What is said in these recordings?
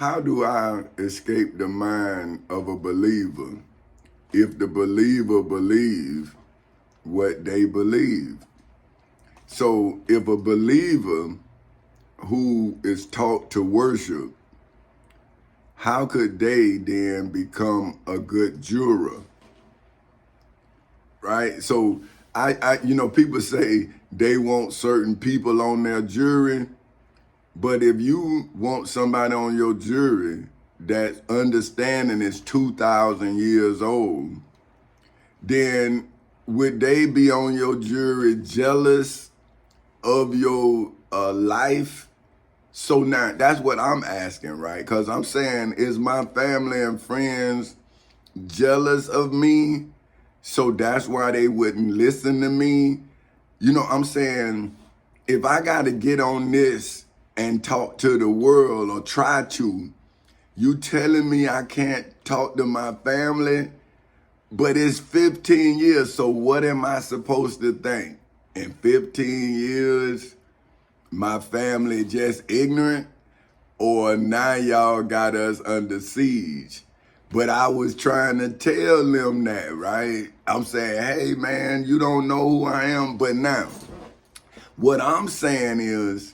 how do I escape the mind of a believer if the believer believes what they believe? So if a believer who is taught to worship, how could they then become a good juror? Right? So people say they want certain people on their jury, but if you want somebody on your jury that understanding is 2,000 years old, then would they be on your jury jealous of your life? So now that's what I'm asking, right? Because I'm saying, is my family and friends jealous of me? So that's why they wouldn't listen to me. I'm saying, if I got to get on this and talk to the world or try to, you telling me I can't talk to my family? But it's 15 years, so what am I supposed to think? In 15 years, my family just ignorant? Or now y'all got us under siege? But I was trying to tell them that, right? I'm saying, hey man, you don't know who I am. But now, what I'm saying is,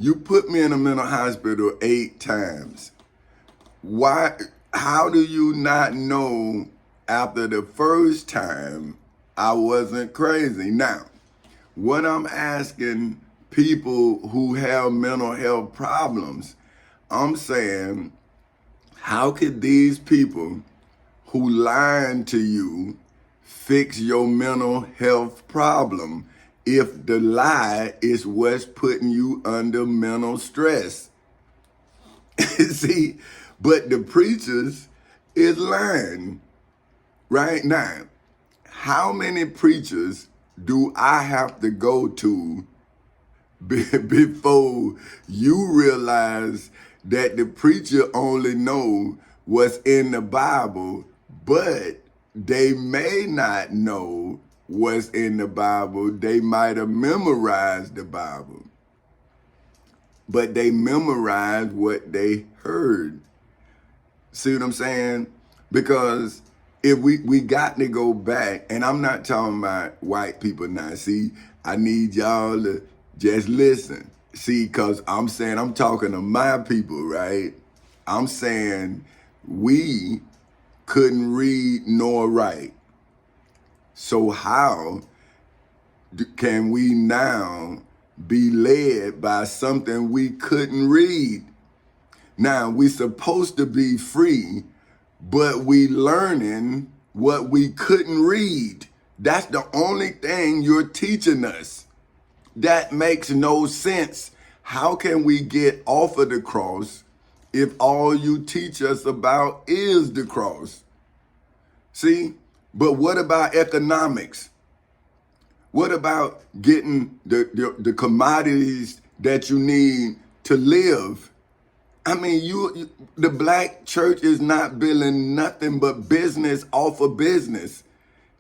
you put me in a mental hospital 8 times. Why? How do you not know after the first time I wasn't crazy? Now, what I'm asking people who have mental health problems, I'm saying, how could these people who lying to you fix your mental health problem if the lie is what's putting you under mental stress? See, but the preachers is lying right now. How many preachers do I have to go to before you realize that the preacher only know what's in the Bible, but they may not know what's in the Bible? They might have memorized the Bible, but they memorized what they heard. See what I'm saying? Because if we got to go back, and I'm not talking about white people now. See, I need y'all to just listen. See, because I'm saying, I'm talking to my people, right? I'm saying we couldn't read nor write. So how can we now be led by something we couldn't read? Now, we supposed to be free, but we learning what we couldn't read. That's the only thing you're teaching us. That makes no sense. How can we get off of the cross if all you teach us about is the cross? See? But what about economics? What about getting the commodities that you need to live? I mean, the black church is not building nothing but business off of business.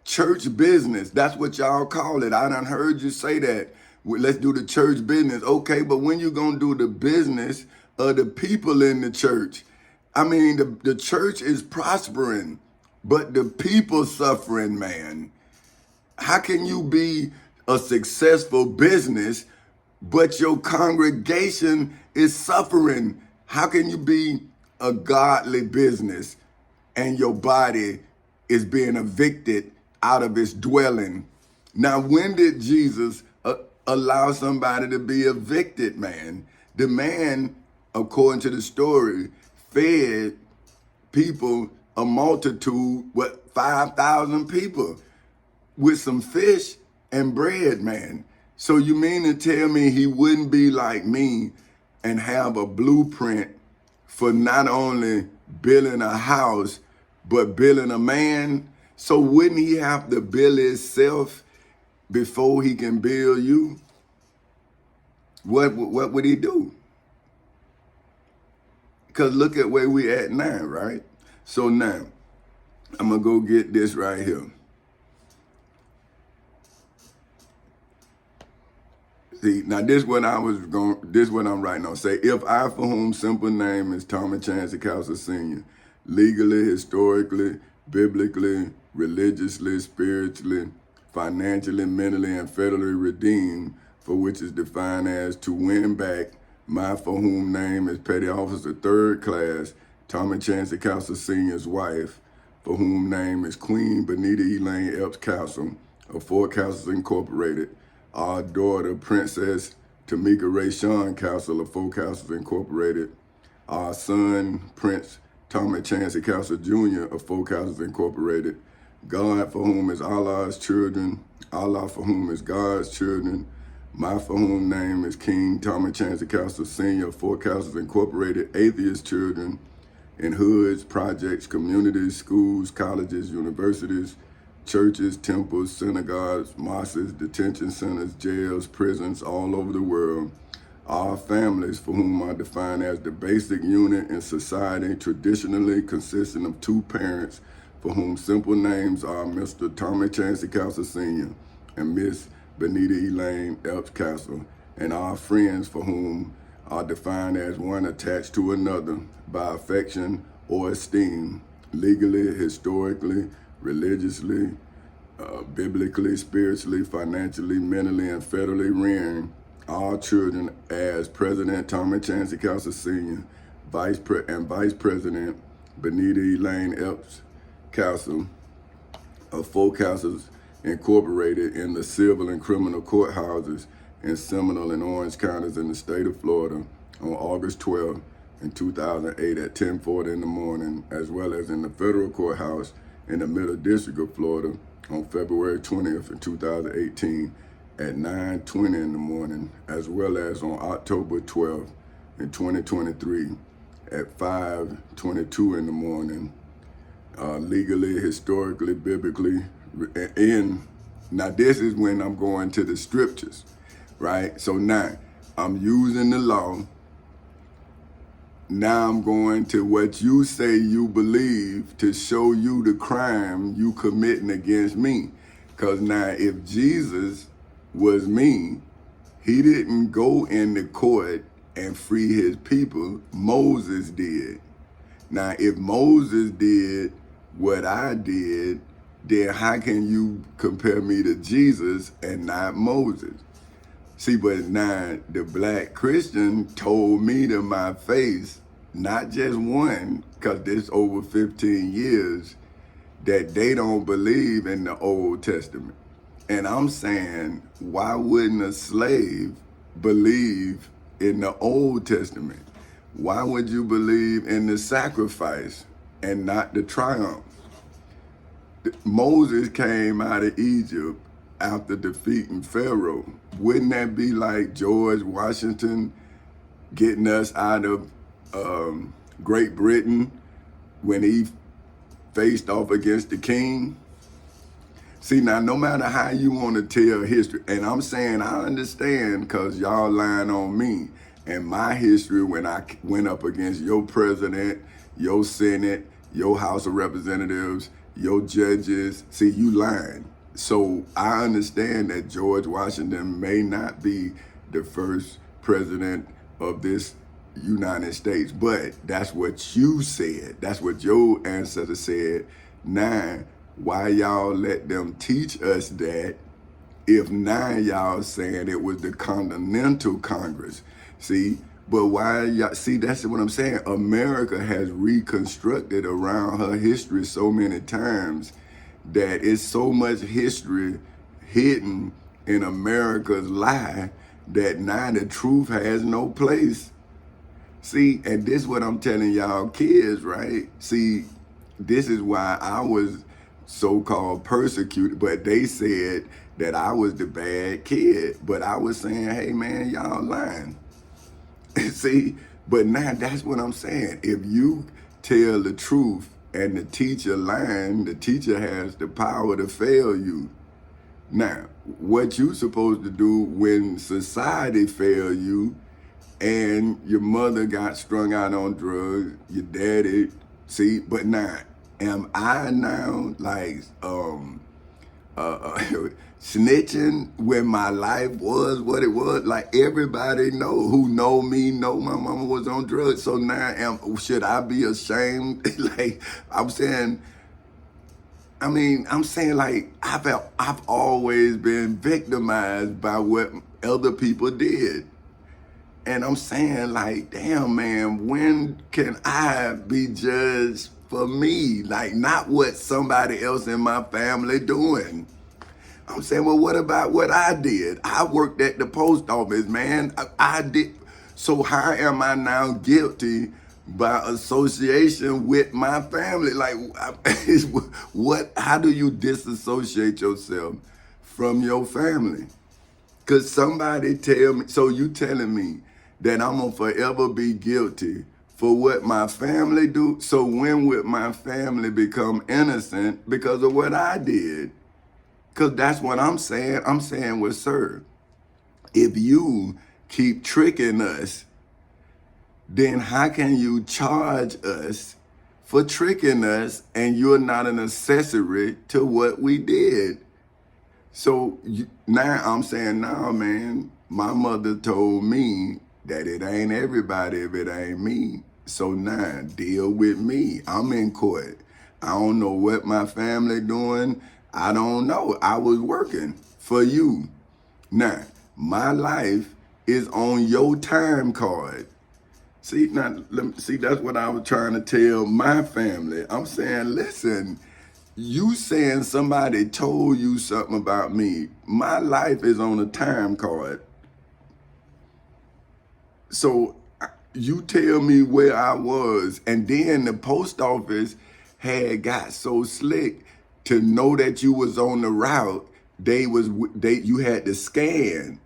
Church business, that's what y'all call it. I done heard you say that. Well, let's do the church business. Okay, but when you gonna do the business of the people in the church? I mean, the church is prospering, but the people suffering, man. How can you be a successful business, but your congregation is suffering? How can you be a godly business and your body is being evicted out of its dwelling? Now, when did Jesus allow somebody to be evicted, man? The man, according to the story, fed people, a multitude, 5,000 people with some fish and bread, man. So you mean to tell me he wouldn't be like me and have a blueprint for not only building a house, but building a man? So wouldn't he have to build himself before he can build you? What would he do? Because look at where we at now, right? So now, I'm going to go get this right here. See, now this what I'm writing on. Say, if I, for whom simple name is Thomas Chancey Castle Sr., legally, historically, biblically, religiously, spiritually, financially, mentally, and federally redeemed, for which is defined as to win back my for whom name is Petty Officer Third Class Thomas Chancey Castle Sr.'s wife, for whom name is Queen Benita Elaine Epps Castle of Fort Castles Incorporated, our daughter, Princess Tamika Ray Sean Castle of Fort Castles Incorporated, our son, Prince Thomas Chancey Castle Jr. of Fort Castles Incorporated, God for whom is Allah's children, Allah for whom is God's children, my for whom name is King Thomas Chancey Castle Sr. of Fort Castles Incorporated, atheist children in hoods, projects, communities, schools, colleges, universities, churches, temples, synagogues, mosques, detention centers, jails, prisons all over the world. Our families, for whom are defined as the basic unit in society, traditionally consisting of two parents, for whom simple names are Mr. Thomas Chancey Castle Sr. and Miss Benita Elaine Epps Castle, and our friends, for whom are defined as one attached to another by affection or esteem, legally, historically, religiously, biblically, spiritually, financially, mentally, and federally rearing our children as President Thomas Chancey Castle Sr., Vice President Benita Elaine Epps Castle of Fort Castles Incorporated in the civil and criminal courthouses in Seminole and Orange counties in the state of Florida on August 12 in 2008 at 10:40 in the morning, as well as in the federal courthouse in the Middle District of Florida on February 20th in 2018 at 9:20 in the morning, as well as on October 12th in 2023 at 5:22 in the morning, legally, historically, biblically. Now this is when I'm going to the scriptures, right? So now I'm using the law. Now I'm going to what you say you believe to show you the crime you committing against me. Because now if Jesus was me, he didn't go into court and free his people. Moses did. Now if Moses did what I did, then how can you compare me to Jesus and not Moses? See, but now the black Christian told me to my face, not just one, because this over 15 years, that they don't believe in the Old Testament. And I'm saying, why wouldn't a slave believe in the Old Testament? Why would you believe in the sacrifice and not the triumph? Moses came out of Egypt after defeating Pharaoh. Wouldn't that be like George Washington getting us out of Great Britain when he faced off against the king? See, now, no matter how you want to tell history, and I'm saying I understand because y'all lying on me and my history when I went up against your president, your Senate, your House of Representatives, your judges. See, you lying. So I understand that George Washington may not be the first president of this United States, but that's what you said. That's what your ancestors said. Now, why y'all let them teach us that if now y'all saying it was the Continental Congress? See, but why y'all, see, that's what I'm saying. America has reconstructed around her history so many times that it's so much history hidden in America's lie that now the truth has no place. See, and this is what I'm telling y'all kids, right? See, this is why I was so-called persecuted, but they said that I was the bad kid. But I was saying, hey man, y'all lying. See, but now that's what I'm saying. If you tell the truth and the teacher lying, the teacher has the power to fail you. Now, what you supposed to do when society fail you and your mother got strung out on drugs, your daddy, see, but now, am I now like snitching when my life was what it was. Like everybody who know me know my mama was on drugs. So now should I be ashamed? Like I'm saying, I'm saying like I've always been victimized by what other people did. And I'm saying like, damn man, when can I be judged for me? Like not what somebody else in my family doing. I'm saying, well, what about what I did? I worked at the post office, man. I did. So how am I now guilty by association with my family? Like, what? How do you disassociate yourself from your family? Because somebody tell me, so you telling me that I'm gonna forever be guilty for what my family do? So when would my family become innocent because of what I did? Because that's what I'm saying. I'm saying, well, sir, if you keep tricking us, then how can you charge us for tricking us and you're not an accessory to what we did? So now I'm saying, nah, man, my mother told me that it ain't everybody if it ain't me. So now deal with me. I'm in court. I don't know what my family doing. I don't know. I was working for you. Now, my life is on your time card. See, that's what I was trying to tell my family. I'm saying, listen, you saying somebody told you something about me. My life is on a time card. So you tell me where I was, and then the post office had got so slick to know that you was on the route. You had to scan.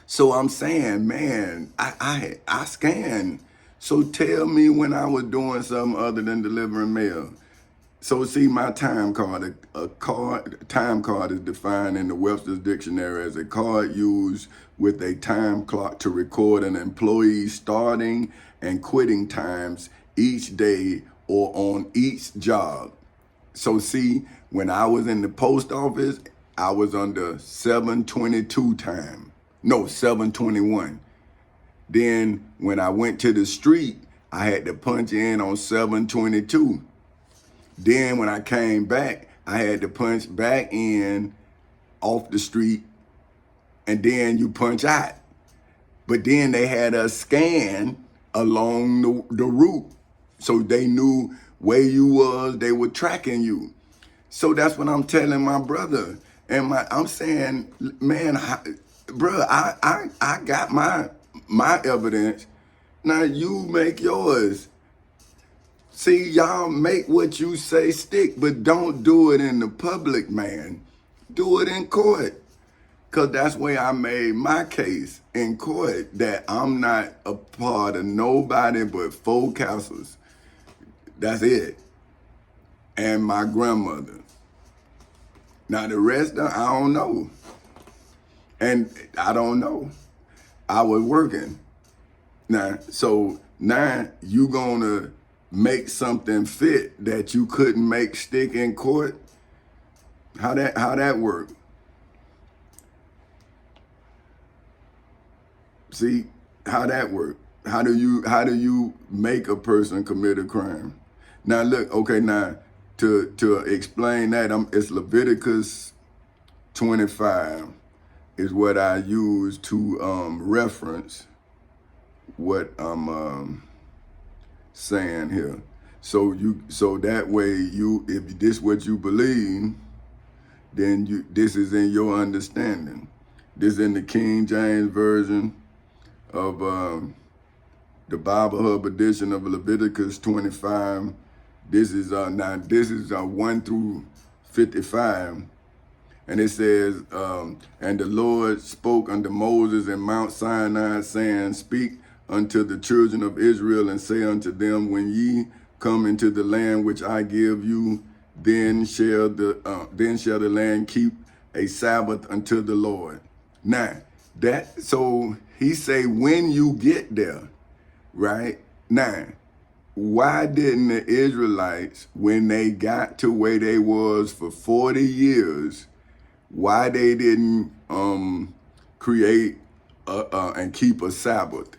So I'm saying, man, I scanned. So tell me when I was doing something other than delivering mail. So see, my time card is defined in the Webster's Dictionary as a card used with a time clock to record an employee's starting and quitting times each day or on each job. So see, when I was in the post office, I was under 722 time. No, 721. Then when I went to the street, I had to punch in on 722. Then when I came back, I had to punch back in off the street, and then you punch out. But then they had us scan along the route. So they knew where you was, they were tracking you. So that's what I'm telling my brother. And I'm saying, man, bro, I got my evidence. Now you make yours. See, y'all make what you say stick, but don't do it in the public, man. Do it in court. Because that's where I made my case in court, that I'm not a part of nobody but 4 castles. That's it. And my grandmother. Now the rest, I don't know. And I don't know. I was working. So now you gonna make something fit that you couldn't make stick in court? How that work? See, how that work? How do you make a person commit a crime? Now look, okay, now to explain that, it's Leviticus 25 is what I use to reference what I'm saying here. So that way if this what you believe, then this is in your understanding. This is in the King James Version of the Bible Hub edition of Leviticus 25. This is 1 through 55. And it says, and the Lord spoke unto Moses in Mount Sinai, saying, speak unto the children of Israel, and say unto them, when ye come into the land which I give you, then shall the land keep a Sabbath unto the Lord. Now, so he say, when you get there, right? Now, why didn't the Israelites, when they got to where they was for 40 years, why they didn't create and keep a Sabbath.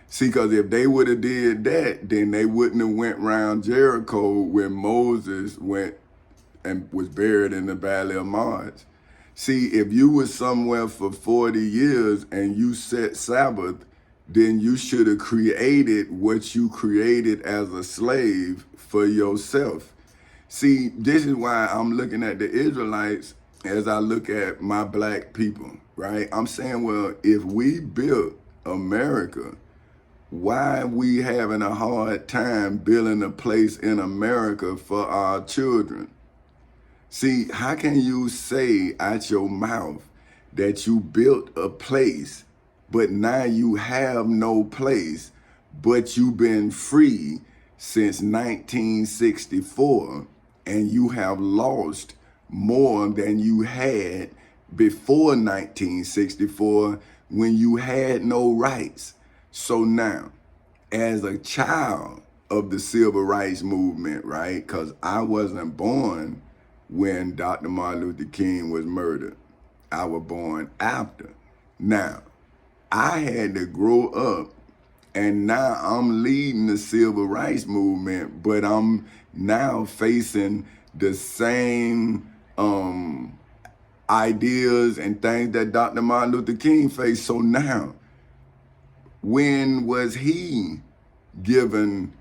See, because if they would have did that, then they wouldn't have went around Jericho when Moses went and was buried in the Valley of Mars. See, if you was somewhere for 40 years and you set Sabbath, then you should have created what you created as a slave for yourself. See, this is why I'm looking at the Israelites as I look at my black people, right? I'm saying, well, if we built America, why we having a hard time building a place in America for our children? See, how can you say out your mouth that you built a place, but now you have no place, but you've been free since 1964, and you have lost more than you had before 1964 when you had no rights? So now, as a child of the civil rights movement, right? Because I wasn't born when Dr. Martin Luther King was murdered. I was born after. Now, I had to grow up, and now I'm leading the civil rights movement, but I'm now facing the same ideas and things that Dr. Martin Luther King faced. So now, when was he given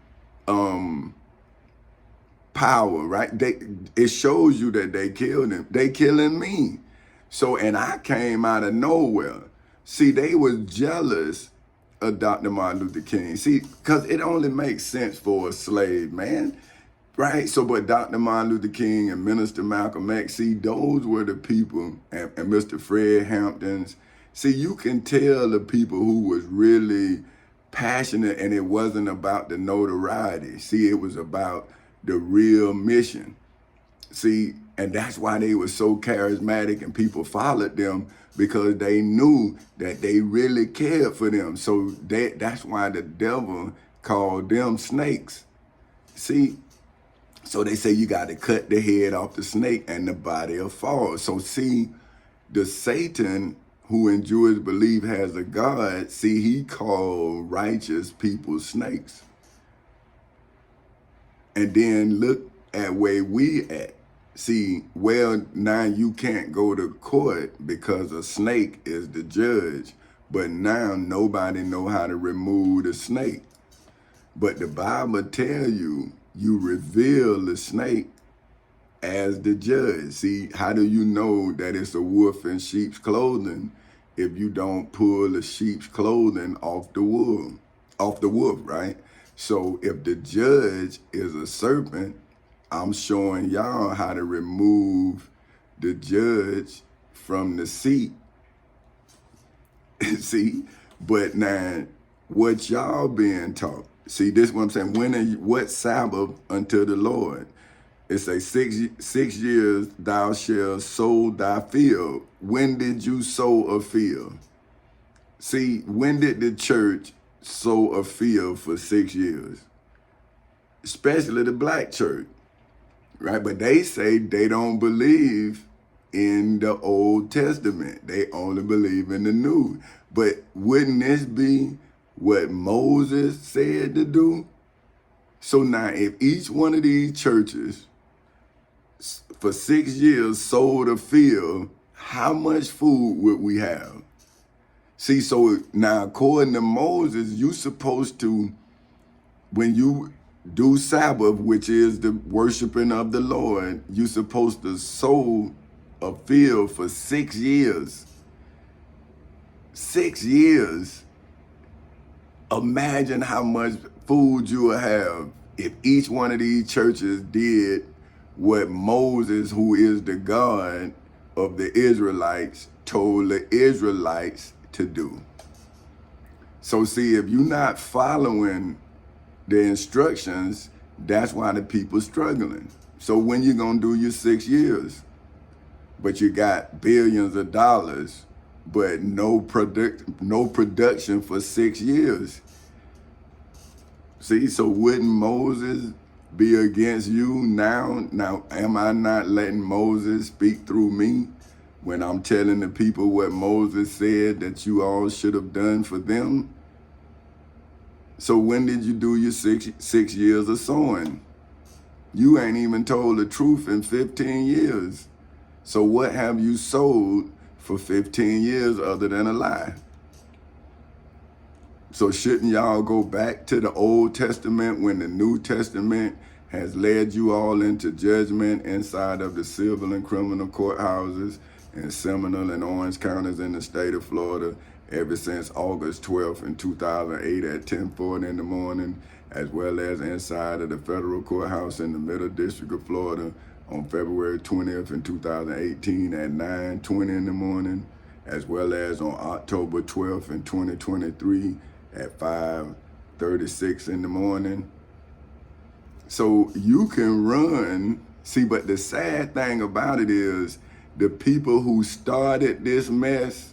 power, right? It shows you that they killed him. They killing me. So, and I came out of nowhere. See, they was jealous of Dr. Martin Luther King. See, because it only makes sense for a slave, man. Right? So, but Dr. Martin Luther King and Minister Malcolm X, see, those were the people, and Mr. Fred Hamptons. See, you can tell the people who was really passionate, and it wasn't about the notoriety. See, it was about the real mission. See, and that's why they were so charismatic and people followed them, because they knew that they really cared for them. So that's why the devil called them snakes. See, so they say you got to cut the head off the snake and the body will fall. So see, the Satan, who in Jewish belief has a God, see, he called righteous people snakes. And then look at where we at. See, well, now you can't go to court because a snake is the judge, but now nobody know how to remove the snake. But the Bible tell you, you reveal the snake as the judge. See, how do you know that it's a wolf in sheep's clothing if you don't pull the sheep's clothing off the wolf, right? So if the judge is a serpent, I'm showing y'all how to remove the judge from the seat. See, but now what y'all being taught? See, this is what I'm saying. What Sabbath unto the Lord? It say 6 years thou shalt sow thy field. When did you sow a field? See, when did the church sow a field for 6 years? Especially the black church, right? But they say they don't believe in the Old Testament. They only believe in the New. But wouldn't this be what Moses said to do? So now if each one of these churches for 6 years sowed a field, how much food would we have? See, so now according to Moses, you supposed to, when you do Sabbath, which is the worshiping of the Lord, you supposed to sow a field for 6 years. 6 years. Imagine how much food you will have if each one of these churches did what Moses, who is the God of the Israelites, told the Israelites to do. So see, if you're not following the instructions, that's why the people struggling. So when you gonna do your 6 years? But you got billions of dollars, but no production for 6 years. See, so wouldn't Moses be against you now? Now, am I not letting Moses speak through me? when I'm telling the people what Moses said that you all should have done for them. So when did you do your six years of sowing? You ain't even told the truth in 15 years. So what have you sold for 15 years other than a lie? So shouldn't y'all go back to the Old Testament when the New Testament has led you all into judgment inside of the civil and criminal courthouses in Seminole and Orange counties in the state of Florida ever since August 12th in 2008 at 10:40 in the morning, as well as inside of the federal courthouse in the Middle District of Florida on February 20th in 2018 at 9:20 in the morning, as well as on October 12th in 2023 at 5:36 in the morning. So you can run, see, but the sad thing about it is the people who started this mess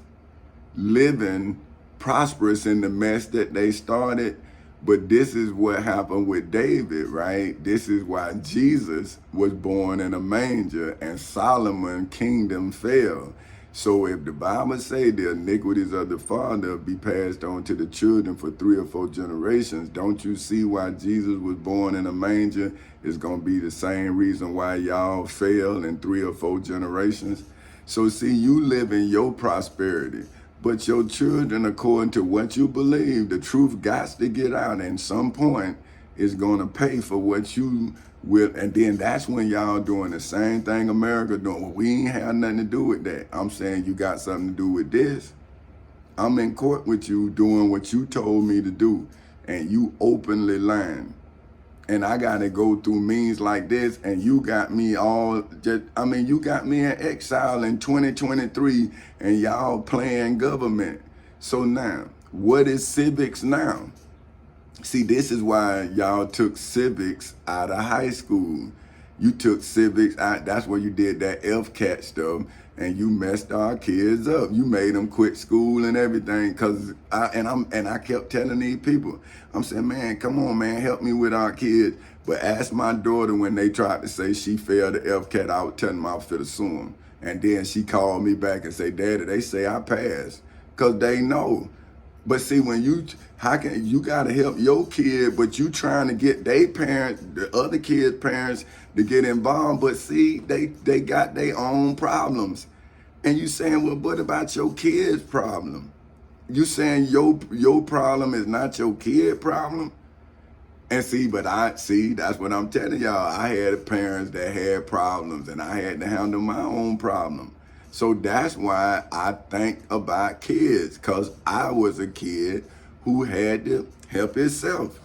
living prosperous in the mess that they started. But this is what happened with David, right? This is why Jesus was born in a manger and Solomon's kingdom fell. So if the Bible say the iniquities of the father be passed on to the children for 3 or 4 generations, don't you see why Jesus was born in a manger is going to be the same reason why y'all fail in 3 or 4 generations? So see, you live in your prosperity. But your children, according to what you believe, the truth got to get out. And some point is going to pay for what you will. And then that's when y'all doing the same thing America doing. Well, we ain't have nothing to do with that. I'm saying you got something to do with this. I'm in court with you doing what you told me to do. And you openly lying. And I got to go through means like this, and you got me all you got me in exile in 2023, and y'all playing government. So now, what is civics now? See, this is why y'all took civics out of high school. You took civics out, that's where you did that FCAT stuff, and you messed our kids up. You made them quit school and everything. I kept telling these people, I'm saying, man, come on, man, help me with our kids. But ask my daughter when they tried to say she failed the FCAT, I was telling them I was finna sue them. And then she called me back and said, Daddy, they say I passed. Because they know. But see, when you gotta help your kid, but you trying to get their parents, the other kids' parents to get involved, but see, they got their own problems. And you saying, well, what about your kid's problem? You saying your problem is not your kid problem? And see, that's what I'm telling y'all. I had parents that had problems and I had to handle my own problem. So that's why I think about kids, because I was a kid who had to help himself.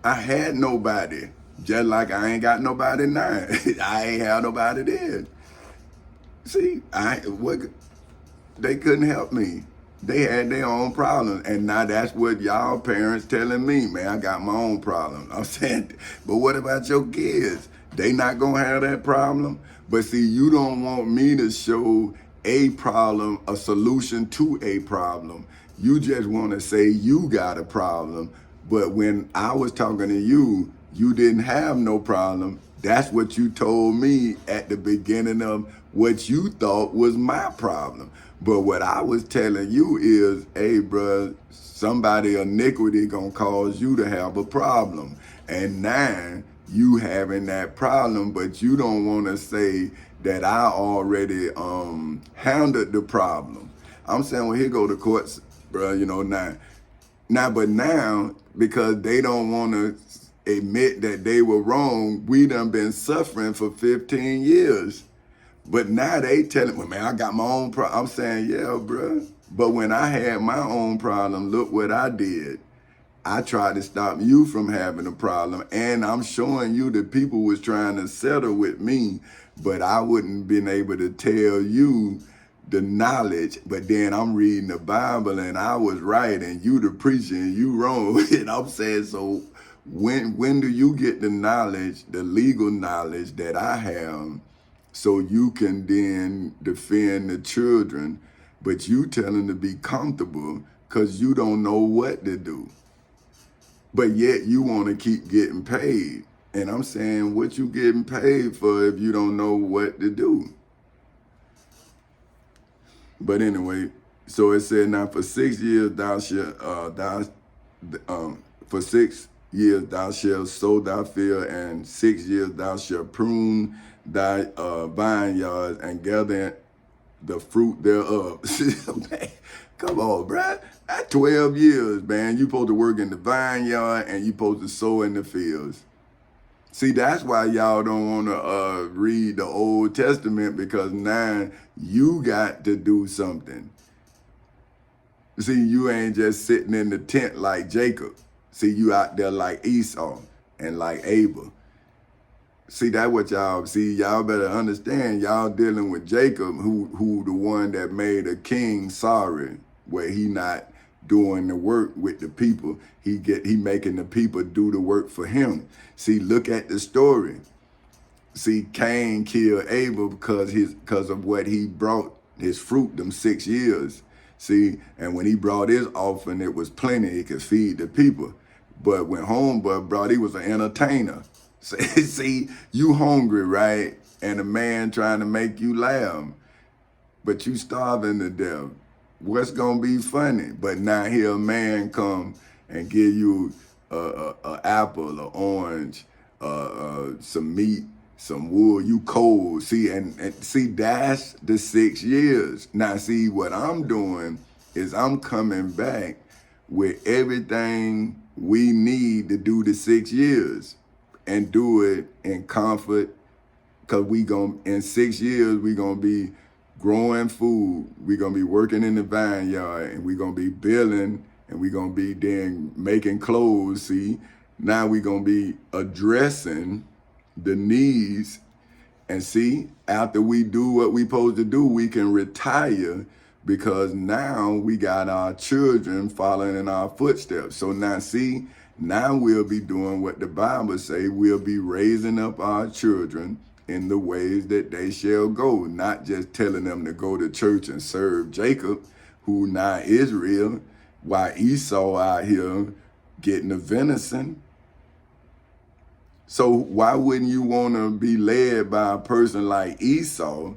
I had nobody, just like I ain't got nobody now. I ain't have nobody then. See, they couldn't help me. They had their own problems. And now that's what y'all parents telling me, man, I got my own problem. I'm saying, but what about your kids? They not gonna have that problem? But see, you don't want me to show a problem, a solution to a problem. You just want to say you got a problem. But when I was talking to you, you didn't have no problem. That's what you told me at the beginning of what you thought was my problem. But what I was telling you is, hey, bro, somebody iniquity gonna cause you to have a problem. And now you having that problem, but you don't want to say that I already handled the problem. I'm saying, well, here go the courts, bro, but now, because they don't want to admit that they were wrong, we done been suffering for 15 years. But now they telling me, man, I got my own problem. I'm saying, yeah, bro. But when I had my own problem, look what I did. I tried to stop you from having a problem. And I'm showing you that people was trying to settle with me, but I wouldn't been able to tell you the knowledge. But then I'm reading the Bible and I was right and you the preacher and you wrong. And I'm saying, so when do you get the knowledge, the legal knowledge that I have, so you can then defend the children, but you tell them to be comfortable because you don't know what to do. But yet you want to keep getting paid. And I'm saying, what you getting paid for if you don't know what to do? But anyway, so it said, now for 6 years thou shalt for 6 years thou shalt sow thy field, and 6 years thou shalt prune thy vineyards and gather the fruit thereof. Man, come on, bruh. That's 12 years, man. You supposed to work in the vineyard and you supposed to sow in the fields. See, that's why y'all don't want to read the Old Testament, because now you got to do something. See, you ain't just sitting in the tent like Jacob. See, you out there like Esau and like Abel. See, that what y'all see. Y'all better understand. Y'all dealing with Jacob, who the one that made a king sorry, where he not doing the work with the people. He making the people do the work for him. See, look at the story. See, Cain killed Abel because of what he brought, his fruit, them 6 years. See, and when he brought his offering, it was plenty. He could feed the people. But when homeboy brought, he was an entertainer. See, you hungry, right? And a man trying to make you laugh, but you starving to death. What's gonna be funny? But now here a man come and give you a apple, an orange, some meat, some wood. You cold. See, and see, that's the 6 years. Now, see, what I'm doing is I'm coming back with everything we need to do the 6 years, and do it in comfort, because in 6 years, we gonna be growing food, we gonna be working in the vineyard, and we gonna be building, and we gonna be then making clothes. See, now we gonna be addressing the needs, and see, after we do what we supposed to do, we can retire, because now we got our children following in our footsteps. So now, see, now we'll be doing what the Bible say. We'll be raising up our children in the ways that they shall go, not just telling them to go to church and serve Jacob, who now Israel, while Esau out here getting the venison. So why wouldn't you want to be led by a person like Esau,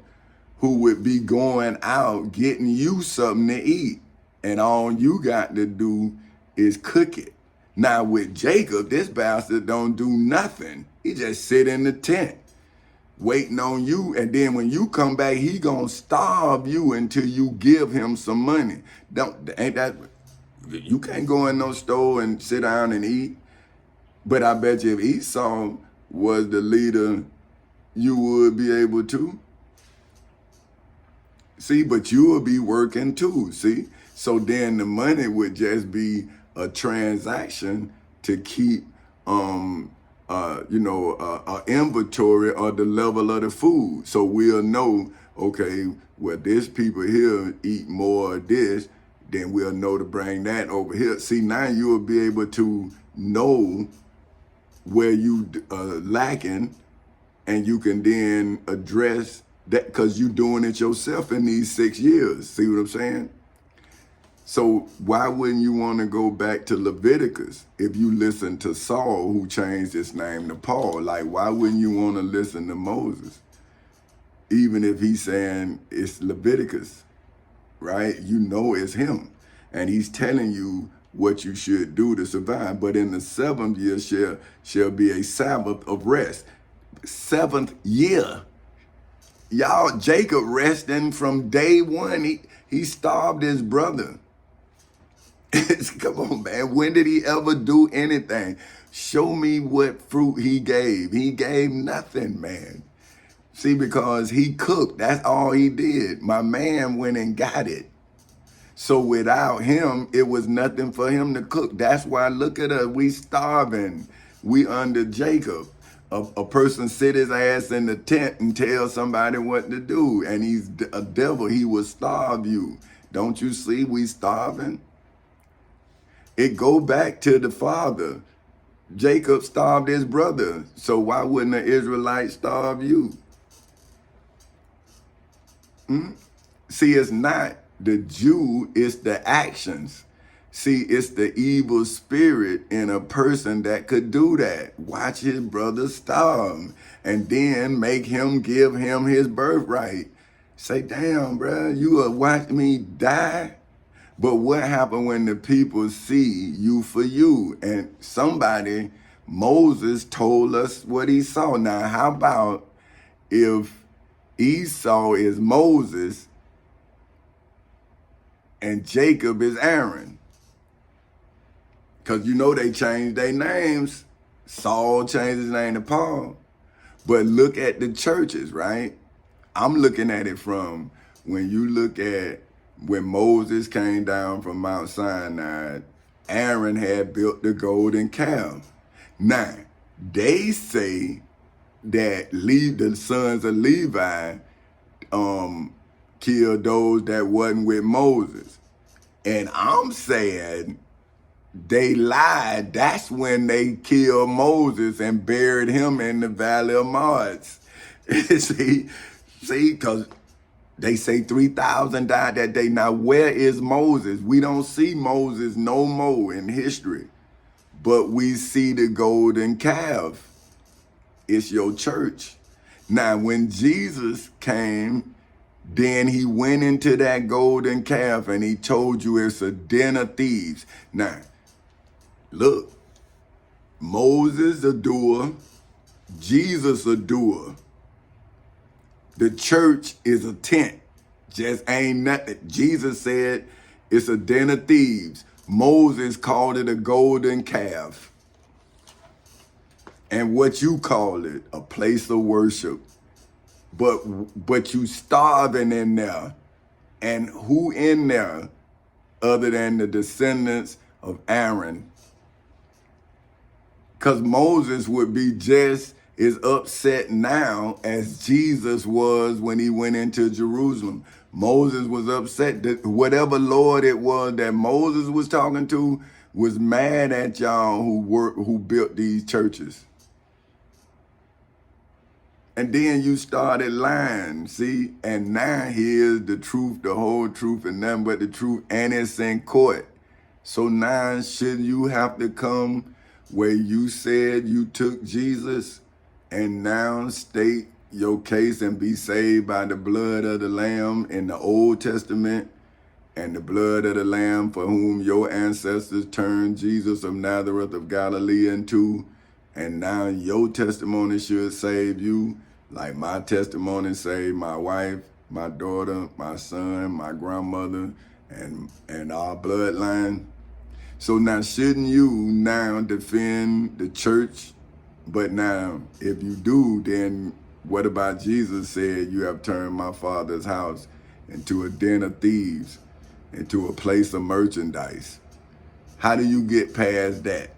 who would be going out getting you something to eat, and all you got to do is cook it? Now with Jacob, this bastard don't do nothing. He just sit in the tent waiting on you, and then when you come back, he gonna starve you until you give him some money. Ain't that, you can't go in no store and sit down and eat. But I bet you if Esau was the leader, you would be able to. See, but you will be working too, see? So then the money would just be a transaction to keep, inventory of the level of the food. So we'll know, okay, well, this people here eat more of this, then we'll know to bring that over here. See, now you will be able to know where you lacking, and you can then address that, because you're doing it yourself in these 6 years. See what I'm saying? So why wouldn't you want to go back to Leviticus if you listen to Saul, who changed his name to Paul? Like, why wouldn't you want to listen to Moses, even if he's saying it's Leviticus, right? You know it's him, and he's telling you what you should do to survive. But in the 7th year shall be a Sabbath of rest. 7th year. Y'all, Jacob resting from day one. He starved his brother. Come on, man. When did he ever do anything? Show me what fruit he gave. He gave nothing, man. See, because he cooked. That's all he did. My man went and got it. So without him, it was nothing for him to cook. That's why, look at us. We starving. We under Jacob. A person sit his ass in the tent and tell somebody what to do, and he's a devil. He will starve you. Don't you see we starving? It go back to the father. Jacob starved his brother. So why wouldn't the Israelite starve you? See, it's not the Jew, it's the actions. See, it's the evil spirit in a person that could do that. Watch his brother starve and then make him give him his birthright. Say, damn, bro, you will watch me die? But what happened when the people see you for you? And Moses told us what he saw. Now, how about if Esau is Moses and Jacob is Aaron? Because they changed their names. Saul changed his name to Paul. But look at the churches, right? I'm looking at it from when you look at when Moses came down from Mount Sinai, Aaron had built the golden calf. Now, they say that the sons of Levi killed those that wasn't with Moses. And I'm saying they lied. That's when they killed Moses and buried him in the Valley of Mars. See, because they say 3,000 died that day. Now, where is Moses? We don't see Moses no more in history, but we see the golden calf. It's your church. Now, when Jesus came, then he went into that golden calf and he told you it's a den of thieves. Now, look, Moses a doer, Jesus a doer. The church is a tent, just ain't nothing. Jesus said it's a den of thieves. Moses called it a golden calf. And what you call it, a place of worship. But you starving in there. And who in there other than the descendants of Aaron? Because Moses would be just as upset now as Jesus was when he went into Jerusalem. Moses was upset that whatever Lord it was that Moses was talking to was mad at y'all who built these churches. And then you started lying, see? And now here's the truth, the whole truth, and nothing but the truth, and it's in court. So now should you have to come where you said you took Jesus and now state your case and be saved by the blood of the Lamb in the Old Testament and the blood of the Lamb for whom your ancestors turned Jesus of Nazareth of Galilee into, and now your testimony should save you, like my testimony saved my wife, my daughter, my son, my grandmother, and our bloodline. So now shouldn't you now defend the church? But now, if you do, then what about Jesus said, you have turned my Father's house into a den of thieves, into a place of merchandise? How do you get past that?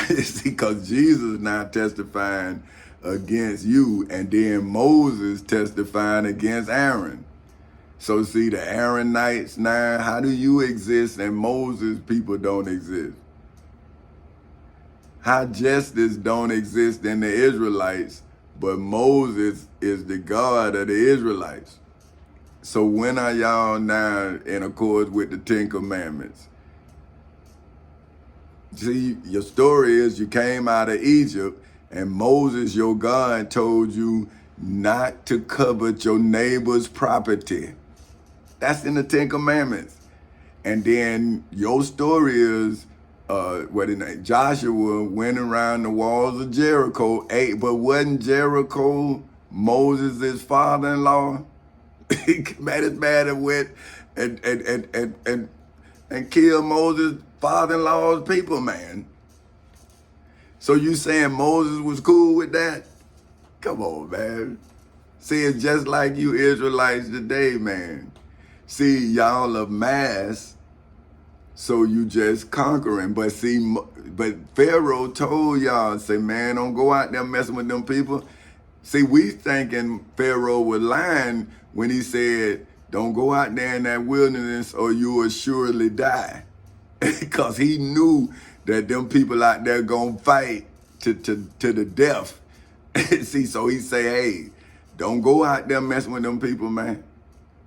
See, because Jesus now testifying against you, and then Moses testifying against Aaron. So see, the Aaronites now, how do you exist and Moses people don't exist? How justice don't exist in the Israelites, but Moses is the God of the Israelites. So when are y'all now in accord with the Ten Commandments? See, your story is you came out of Egypt and Moses, your God, told you not to covet your neighbor's property. That's in the Ten Commandments. And then your story is, Joshua went around the walls of Jericho, but wasn't Jericho Moses' father-in-law? He made his man and went and killed Moses' father-in-law's people, man. So you saying Moses was cool with that? Come on, man. See, it's just like you Israelites today, man. See, y'all of mass, so you just conquering. But see, but Pharaoh told y'all, say, man, don't go out there messing with them people. See, we thinking Pharaoh was lying when he said, don't go out there in that wilderness or you will surely die. Because he knew that them people out there gonna fight to the death. See, so he say, hey, don't go out there messing with them people, man.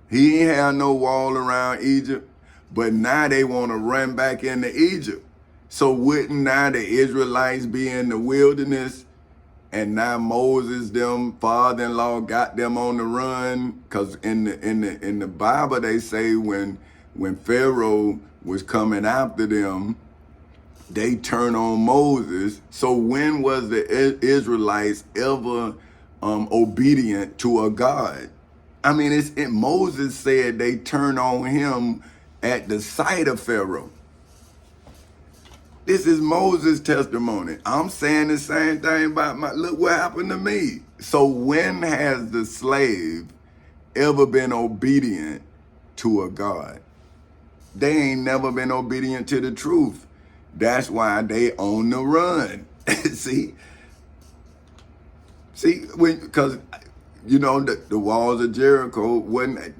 He ain't have no wall around Egypt, but now they want to run back into Egypt. So wouldn't now the Israelites be in the wilderness and now Moses, them father-in-law, got them on the run. Cause in the Bible they say when Pharaoh was coming after them, they turn on Moses. So when was the Israelites ever obedient to a God? I mean, Moses said they turn on him at the sight of Pharaoh. This is Moses' testimony. I'm saying the same thing about look what happened to me. So when has the slave ever been obedient to a God? They ain't never been obedient to the truth. That's why they on the run. See, because you know the walls of Jericho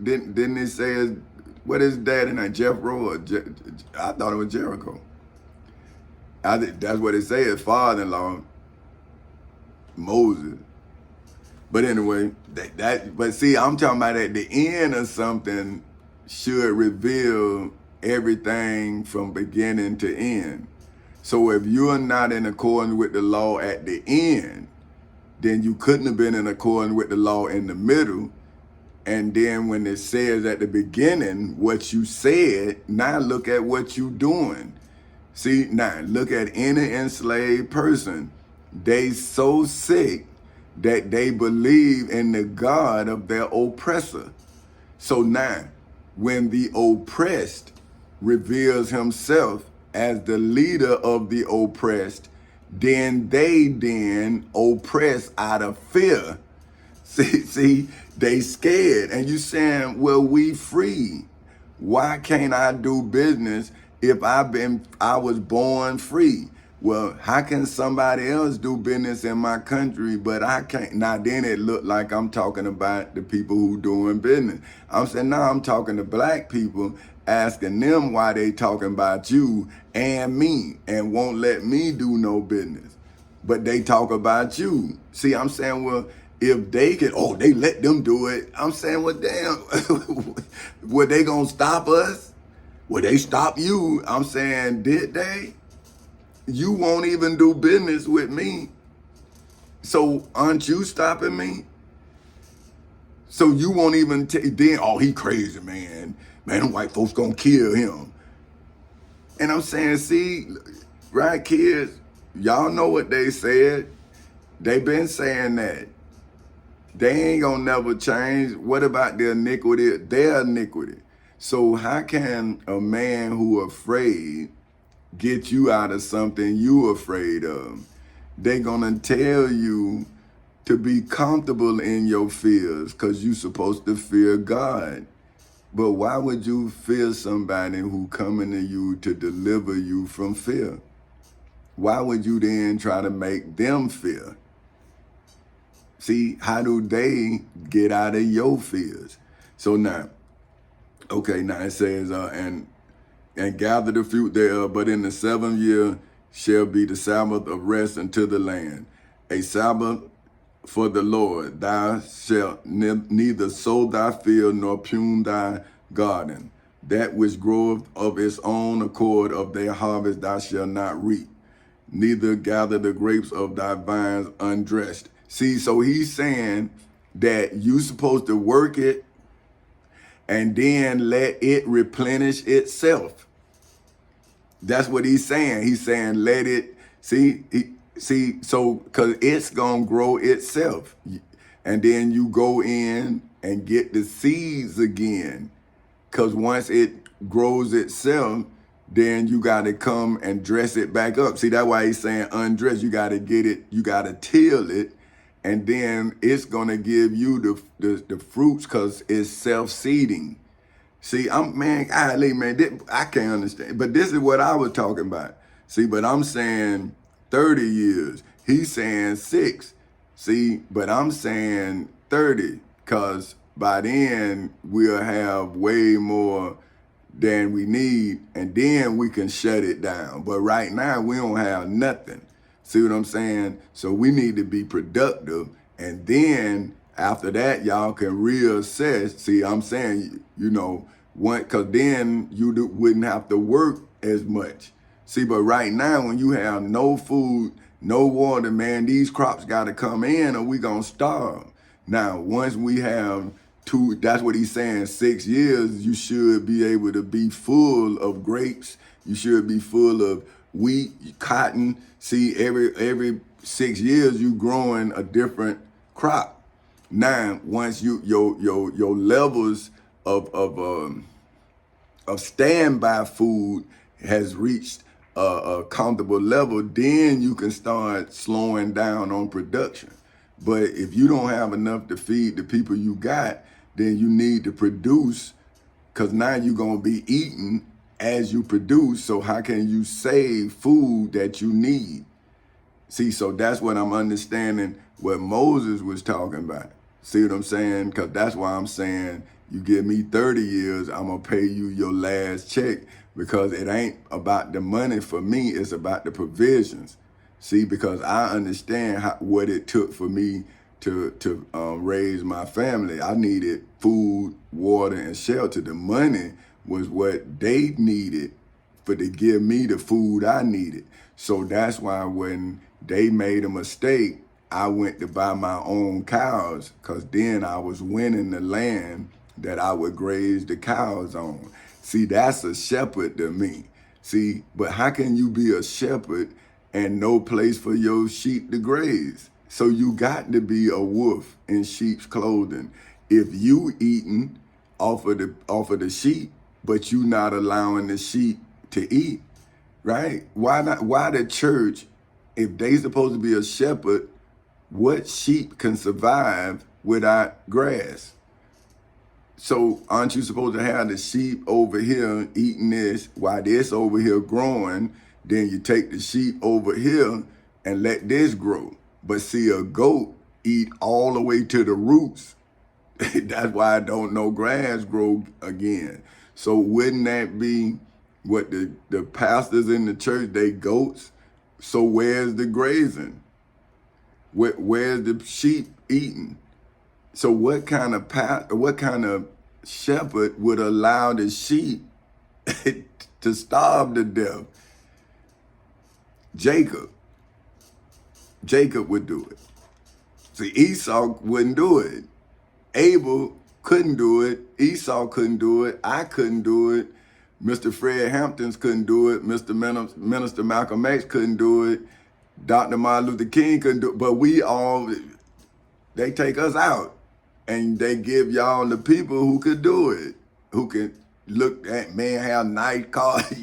didn't it say what is that in Jethro or I thought it was Jericho. That's what it says, father-in-law, Moses. But anyway, but see, I'm talking about at the end of something should reveal everything from beginning to end. So if you're not in accordance with the law at the end, then you couldn't have been in accordance with the law in the middle. And then when it says at the beginning what you said, now look at what you doing. See, now look at any enslaved person. They so sick that they believe in the God of their oppressor. So now, when the oppressed reveals himself as the leader of the oppressed, then they oppress out of fear. See, they scared. And you saying, well, we free. Why can't I do business if I was born free? Well, how can somebody else do business in my country, but I can't? Now then it looked like I'm talking about the people who doing business. I'm saying, no, I'm talking to black people, asking them why they talking about you and me and won't let me do no business. But they talk about you. See, I'm saying, well, if they can, they let them do it. I'm saying, well, damn, were they gonna stop us? Well, they stop you. I'm saying, did they? You won't even do business with me. So aren't you stopping me? So you won't even then, he crazy, man. Man, white folks gonna kill him. And I'm saying, see, right, kids, y'all know what they said. They been saying that. They ain't gonna never change. What about their iniquity? Their iniquity. So how can a man who afraid get you out of something you afraid of? They gonna tell you to be comfortable in your fears because you supposed to fear God. But why would you fear somebody who coming to you to deliver you from fear? Why would you then try to make them fear? See, how do they get out of your fears? So now, it says, and gather the fruit thereof, but in the 7th year shall be the Sabbath of rest unto the land, a Sabbath for the Lord. Thou shalt neither sow thy field nor prune thy garden. That which groweth of its own accord of their harvest thou shalt not reap, neither gather the grapes of thy vines undressed. See, so he's saying that you supposed to work it and then let it replenish itself. That's what he's saying. He's saying let it, so because it's going to grow itself. And then you go in and get the seeds again. Because once it grows itself, then you got to come and dress it back up. See, that's why he's saying undress. You got to get it, you got to till it. And then it's going to give you the fruits because it's self-seeding. See, I can't understand. But this is what I was talking about. See, but I'm saying 30 years. He's saying 6. See, but I'm saying 30 because by then we'll have way more than we need and then we can shut it down. But right now we don't have nothing. See what I'm saying? So we need to be productive. And then after that, y'all can reassess. See, I'm saying, because then you wouldn't have to work as much. See, but right now, when you have no food, no water, man, these crops got to come in or we going to starve. Now, once we have that's what he's saying, 6 years, you should be able to be full of grapes. You should be full of wheat, cotton. See, every 6 years, you growing a different crop. Now, once your levels of standby food has reached a comfortable level, then you can start slowing down on production. But if you don't have enough to feed the people you got, then you need to produce, because now you're going to be eating as you produce. So how can you save food that you need? See, so that's what I'm understanding what Moses was talking about. See what I'm saying? Because that's why I'm saying, you give me 30 years, I'm going to pay you your last check, because it ain't about the money for me, it's about the provisions. See, because I understand what it took for me to raise my family. I needed food, water, and shelter. The money was what they needed to give me the food I needed. So that's why when they made a mistake, I went to buy my own cows, because then I was winning the land that I would graze the cows on. See, that's a shepherd to me. See, but how can you be a shepherd and no place for your sheep to graze? So you got to be a wolf in sheep's clothing. If you eating off of the sheep, but you not allowing the sheep to eat, right? Why not? Why the church, if they supposed to be a shepherd, what sheep can survive without grass? So aren't you supposed to have the sheep over here eating this while this over here growing? Then you take the sheep over here and let this grow. But see, a goat eat all the way to the roots. That's why I don't know grass grow again. So wouldn't that be what the pastors in the church, they goats? So where's the grazing? Where's the sheep eating? So what kind of shepherd would allow the sheep to starve to death? Jacob would do it. See, Esau wouldn't do it. Abel couldn't do it. Esau couldn't do it. I couldn't do it. Mr. Fred Hamptons couldn't do it. Minister Malcolm X couldn't do it. Dr. Martin Luther King couldn't do it. But they take us out. And they give y'all the people who could do it, who can look at, man, have nice cars,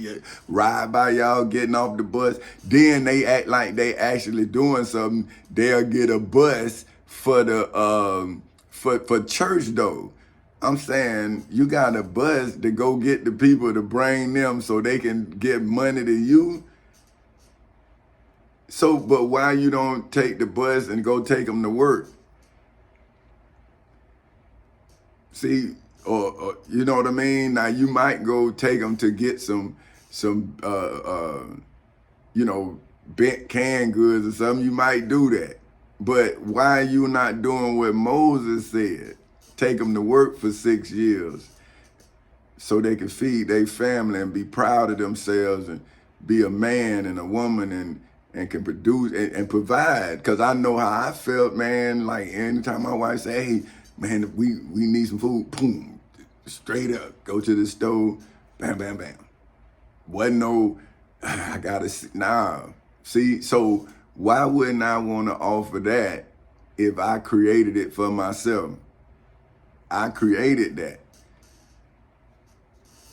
ride by y'all getting off the bus. Then they act like they actually doing something. They'll get a bus for the for church though. I'm saying you got a bus to go get the people to bring them so they can give money to you. So, but why you don't take the bus and go take them to work? See, or you know what I mean? Now you might go take them to get some bent canned goods or something. You might do that. But why are you not doing what Moses said? Take them to work for 6 years so they can feed their family and be proud of themselves and be a man and a woman and can produce and provide. Because I know how I felt, man. Like anytime my wife say, hey, man, we need some food, boom, straight up, go to the stove, bam, bam, bam. Wasn't no, I gotta, nah. See, so why wouldn't I want to offer that if I created it for myself? I created that.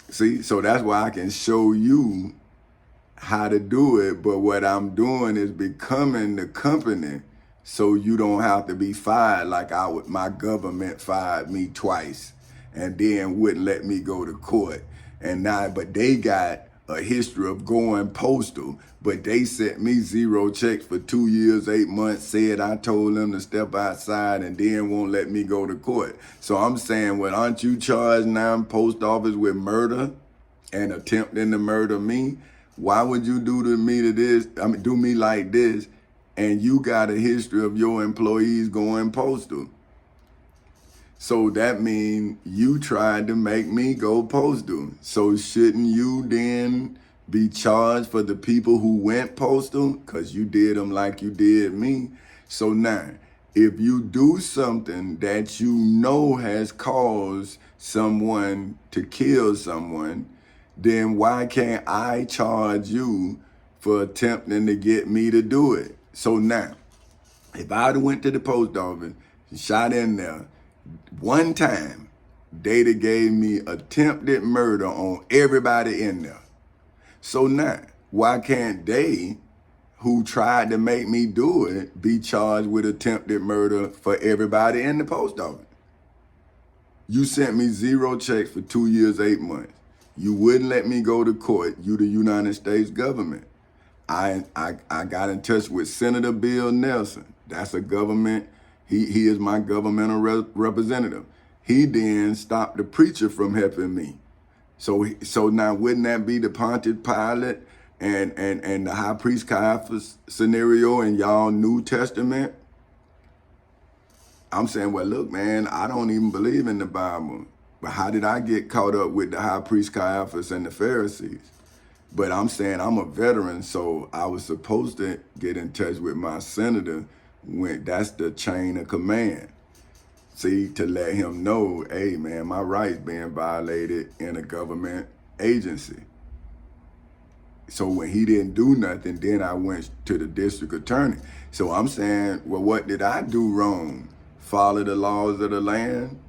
See, so that's why I can show you how to do it, but what I'm doing is becoming the company so you don't have to be fired like my government fired me twice and then wouldn't let me go to court. And now, but they got a history of going postal, but they sent me 0 checks for 2 years, 8 months, said I told them to step outside and then won't let me go to court. So I'm saying, well, aren't you charged now, post office, with murder and attempting to murder me? Why would you do me like this? And you got a history of your employees going postal. So that means you tried to make me go postal. So shouldn't you then be charged for the people who went postal? Because you did them like you did me. So now, if you do something that you know has caused someone to kill someone, then why can't I charge you for attempting to get me to do it? So now, if I'd went to the post office, shot in there one time, they'd have gave me attempted murder on everybody in there. So now, why can't they, who tried to make me do it, be charged with attempted murder for everybody in the post office? You sent me 0 checks for 2 years, 8 months. You wouldn't let me go to court. You the United States government. I got in touch with Senator Bill Nelson. That's a government, he is my governmental representative. He then stopped the preacher from helping me. So now wouldn't that be the Pontius Pilate and the high priest Caiaphas scenario in y'all New Testament? I'm saying, well, look, man, I don't even believe in the Bible. But how did I get caught up with the high priest Caiaphas and the Pharisees? But I'm saying I'm a veteran, so I was supposed to get in touch with my senator when that's the chain of command. See, to let him know, hey, man, my rights being violated in a government agency. So when he didn't do nothing, then I went to the district attorney. So I'm saying, well, what did I do wrong? Follow the laws of the land?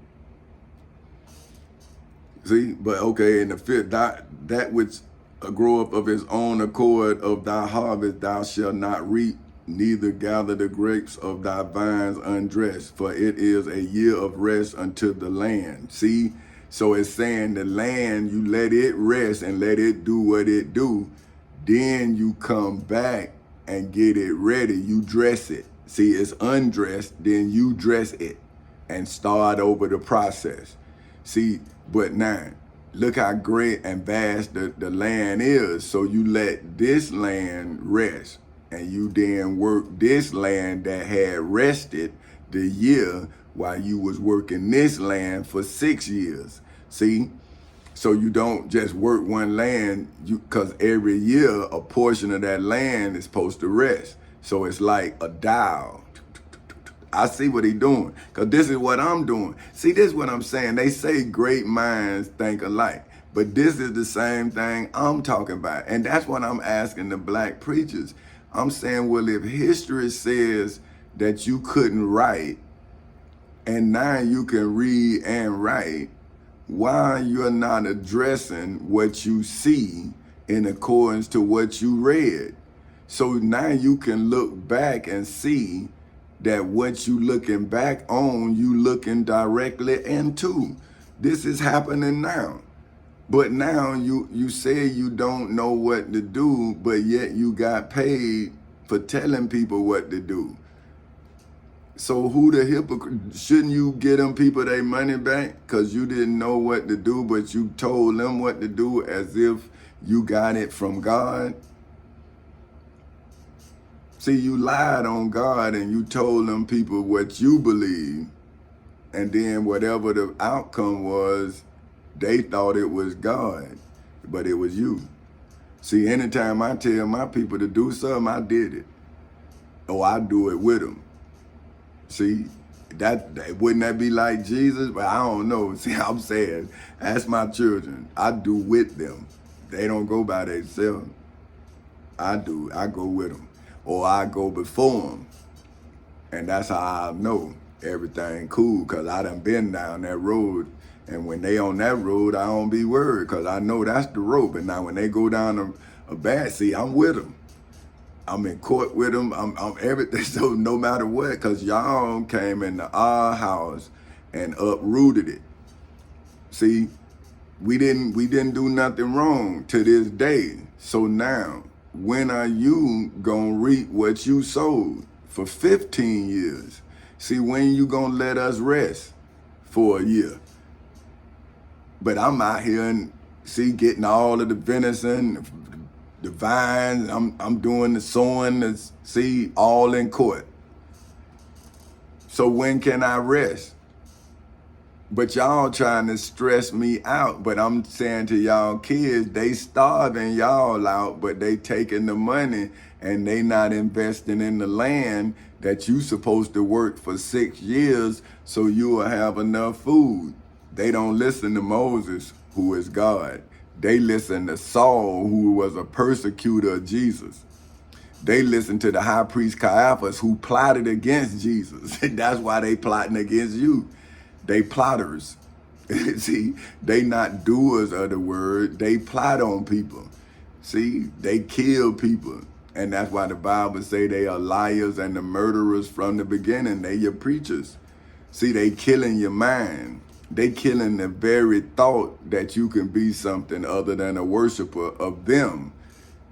See, but okay, in the fifth, that which grow up of his own accord of thy harvest thou shalt not reap, neither gather the grapes of thy vines undressed, for it is a year of rest unto the land. See, so it's saying the land, you let it rest and let it do what it do, then you come back and get it ready, you dress it. See, it's undressed, then you dress it and start over the process. See, but now, look how great and vast the land is. So you let this land rest, and you then work this land that had rested the year while you was working this land for 6 years. See? So you don't just work one land, because every year a portion of that land is supposed to rest. So it's like a dial. I see what he doing, because this is what I'm doing. See, this is what I'm saying. They say great minds think alike, but this is the same thing I'm talking about. And that's what I'm asking the black preachers. I'm saying, well, if history says that you couldn't write, and now you can read and write, why you're not addressing what you see in accordance to what you read? So now you can look back and see that what you looking back on, you looking directly into. This is happening now. But now you say you don't know what to do, but yet you got paid for telling people what to do. So who the hypocrite? Shouldn't you get them people their money back because you didn't know what to do, but you told them what to do as if you got it from God? See, you lied on God and you told them people what you believe, and then whatever the outcome was, they thought it was God, but it was you. See, anytime I tell my people to do something, I did it. Or I do it with them. See, that wouldn't that be like Jesus? But I don't know. See, I'm saying, ask my children. I do with them. They don't go by themselves. I do. I go with them. Or I go before them. And that's how I know everything cool, because I done been down that road. And when they on that road, I don't be worried, because I know that's the road. But now when they go down a bad, see, I'm with them. I'm in court with them. I'm everything. So no matter what, because y'all came into our house and uprooted it. See, we didn't do nothing wrong to this day. So now, when are you gonna reap what you sowed for 15 years? See, when you gonna let us rest for a year? But I'm out here and see, getting all of the venison, the vines, I'm doing the sowing, the seed, all in court. So when can I rest? But y'all trying to stress me out. But I'm saying to y'all kids, they starving y'all out, but they taking the money and they not investing in the land that you supposed to work for 6 years so you will have enough food. They don't listen to Moses, who is God. They listen to Saul, who was a persecutor of Jesus. They listened to the high priest Caiaphas, who plotted against Jesus. That's why they plotting against you. They plotters. See, they not doers of the word. They plot on people. See, they kill people. And that's why the Bible say they are liars and the murderers from the beginning. They your preachers. See, they killing your mind. They killing the very thought that you can be something other than a worshiper of them.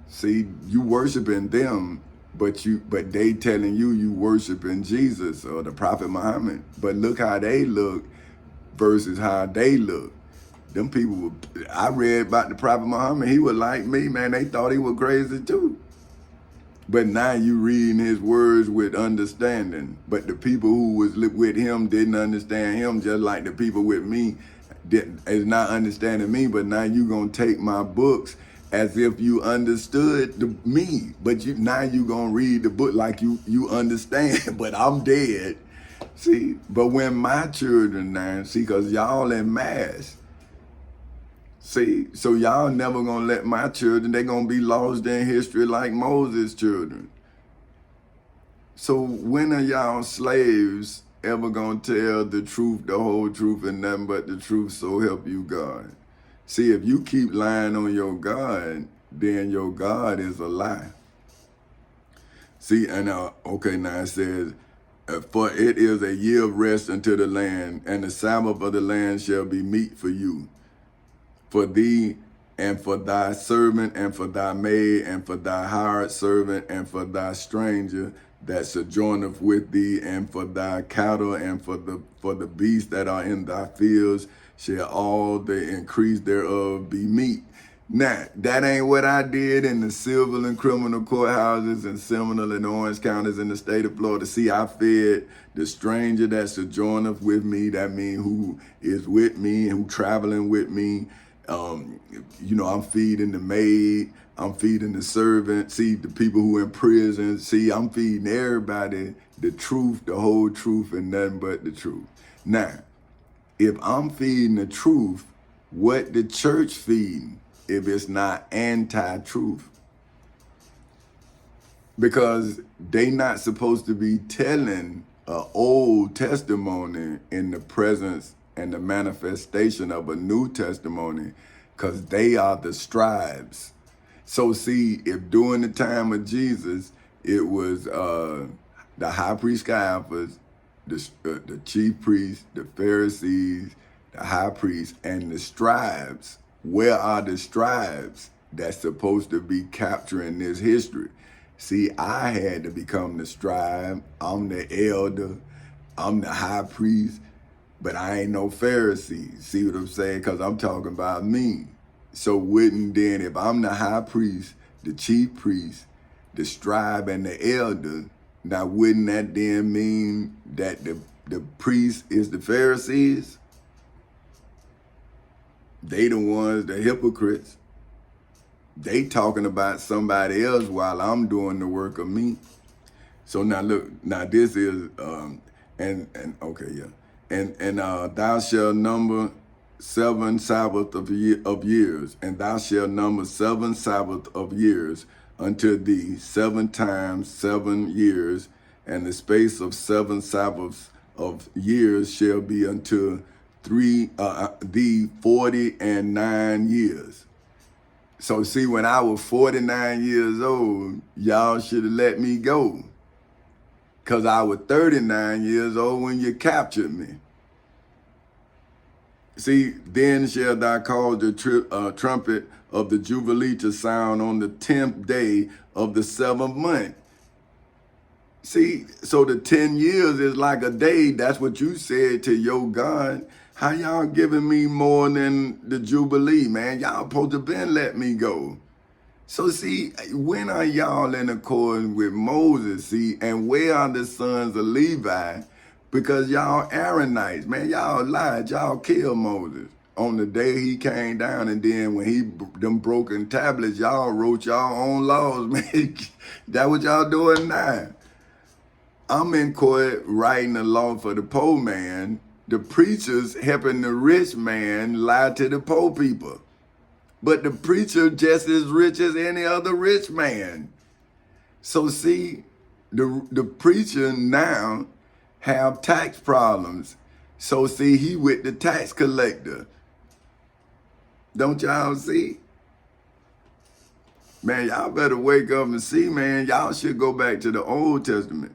See, you worshiping them, but they telling you worshiping Jesus or the Prophet Muhammad. But look how they look versus how they look. Them people, I read about the Prophet Muhammad. He was like me, man. They thought he was crazy too. But now you reading his words with understanding. But the people who was with him didn't understand him, just like the people with me is not understanding me. But now you gonna take my books as if you understood me. But now you gonna read the book like you understand. But I'm dead. See, but when my children now, see, because y'all in mass. See, so y'all never gonna let my children, they gonna be lost in history like Moses' children. So when are y'all slaves ever gonna tell the truth, the whole truth, and nothing but the truth, so help you God? See, if you keep lying on your God, then your God is a lie. See, and okay, now it says, for it is a year of rest unto the land, and the Sabbath of the land shall be meat for you. For thee, and for thy servant, and for thy maid, and for thy hired servant, and for thy stranger that sojourneth with thee, and for thy cattle, and for the beasts that are in thy fields, shall all the increase thereof be meat. Now, that ain't what I did in the civil and criminal courthouses in Seminole and Orange counties in the state of Florida. See, I fed the stranger that sojourneth with me, that means who is with me, who traveling with me. I'm feeding the maid, I'm feeding the servant, see, the people who in prison, see, I'm feeding everybody the truth, the whole truth, and nothing but the truth. Now, if I'm feeding the truth, what the church feeding if it's not anti-truth? Because they not supposed to be telling an old testimony in the presence and the manifestation of a new testimony, because they are the scribes. So see, if during the time of Jesus, it was the high priest Caiaphas, the chief priests, the Pharisees, the high priests, and the scribes, where are the scribes that's supposed to be capturing this history? See, I had to become the scribe. I'm the elder. I'm the high priest. But I ain't no Pharisee. See what I'm saying? Because I'm talking about me. So wouldn't then, if I'm the high priest, the chief priest, the scribe, and the elder, now wouldn't that then mean that the priest is the Pharisees? They the ones, the hypocrites. They talking about somebody else while I'm doing the work of me. So now look, now this is, okay, yeah. And thou shalt number 7 Sabbaths of years, and thou shalt number 7 Sabbaths of years unto thee 7 times 7 years, and the space of 7 Sabbaths of years shall be unto thee 49 years. So see, when I was 49 years old, y'all should have let me go. Because I was 39 years old when you captured me. See, then shall thou cause the trumpet of the Jubilee to sound on the 10th day of the 7th month. See, so the 10 years is like a day. That's what you said to your God. How y'all giving me more than the Jubilee, man? Y'all supposed to been let me go. So see, when are y'all in accordance with Moses? See, and where are the sons of Levi? Because y'all Aaronites, man, y'all lied. Y'all killed Moses on the day he came down. And then when them broken tablets, y'all wrote y'all own laws, man. That what y'all doing now. I'm in court writing the law for the poor man. The preachers helping the rich man lie to the poor people. But the preacher just as rich as any other rich man. So see, the preacher now have tax problems. So see, he with the tax collector. Don't y'all see? Man, y'all better wake up and see, man. Y'all should go back to the Old Testament.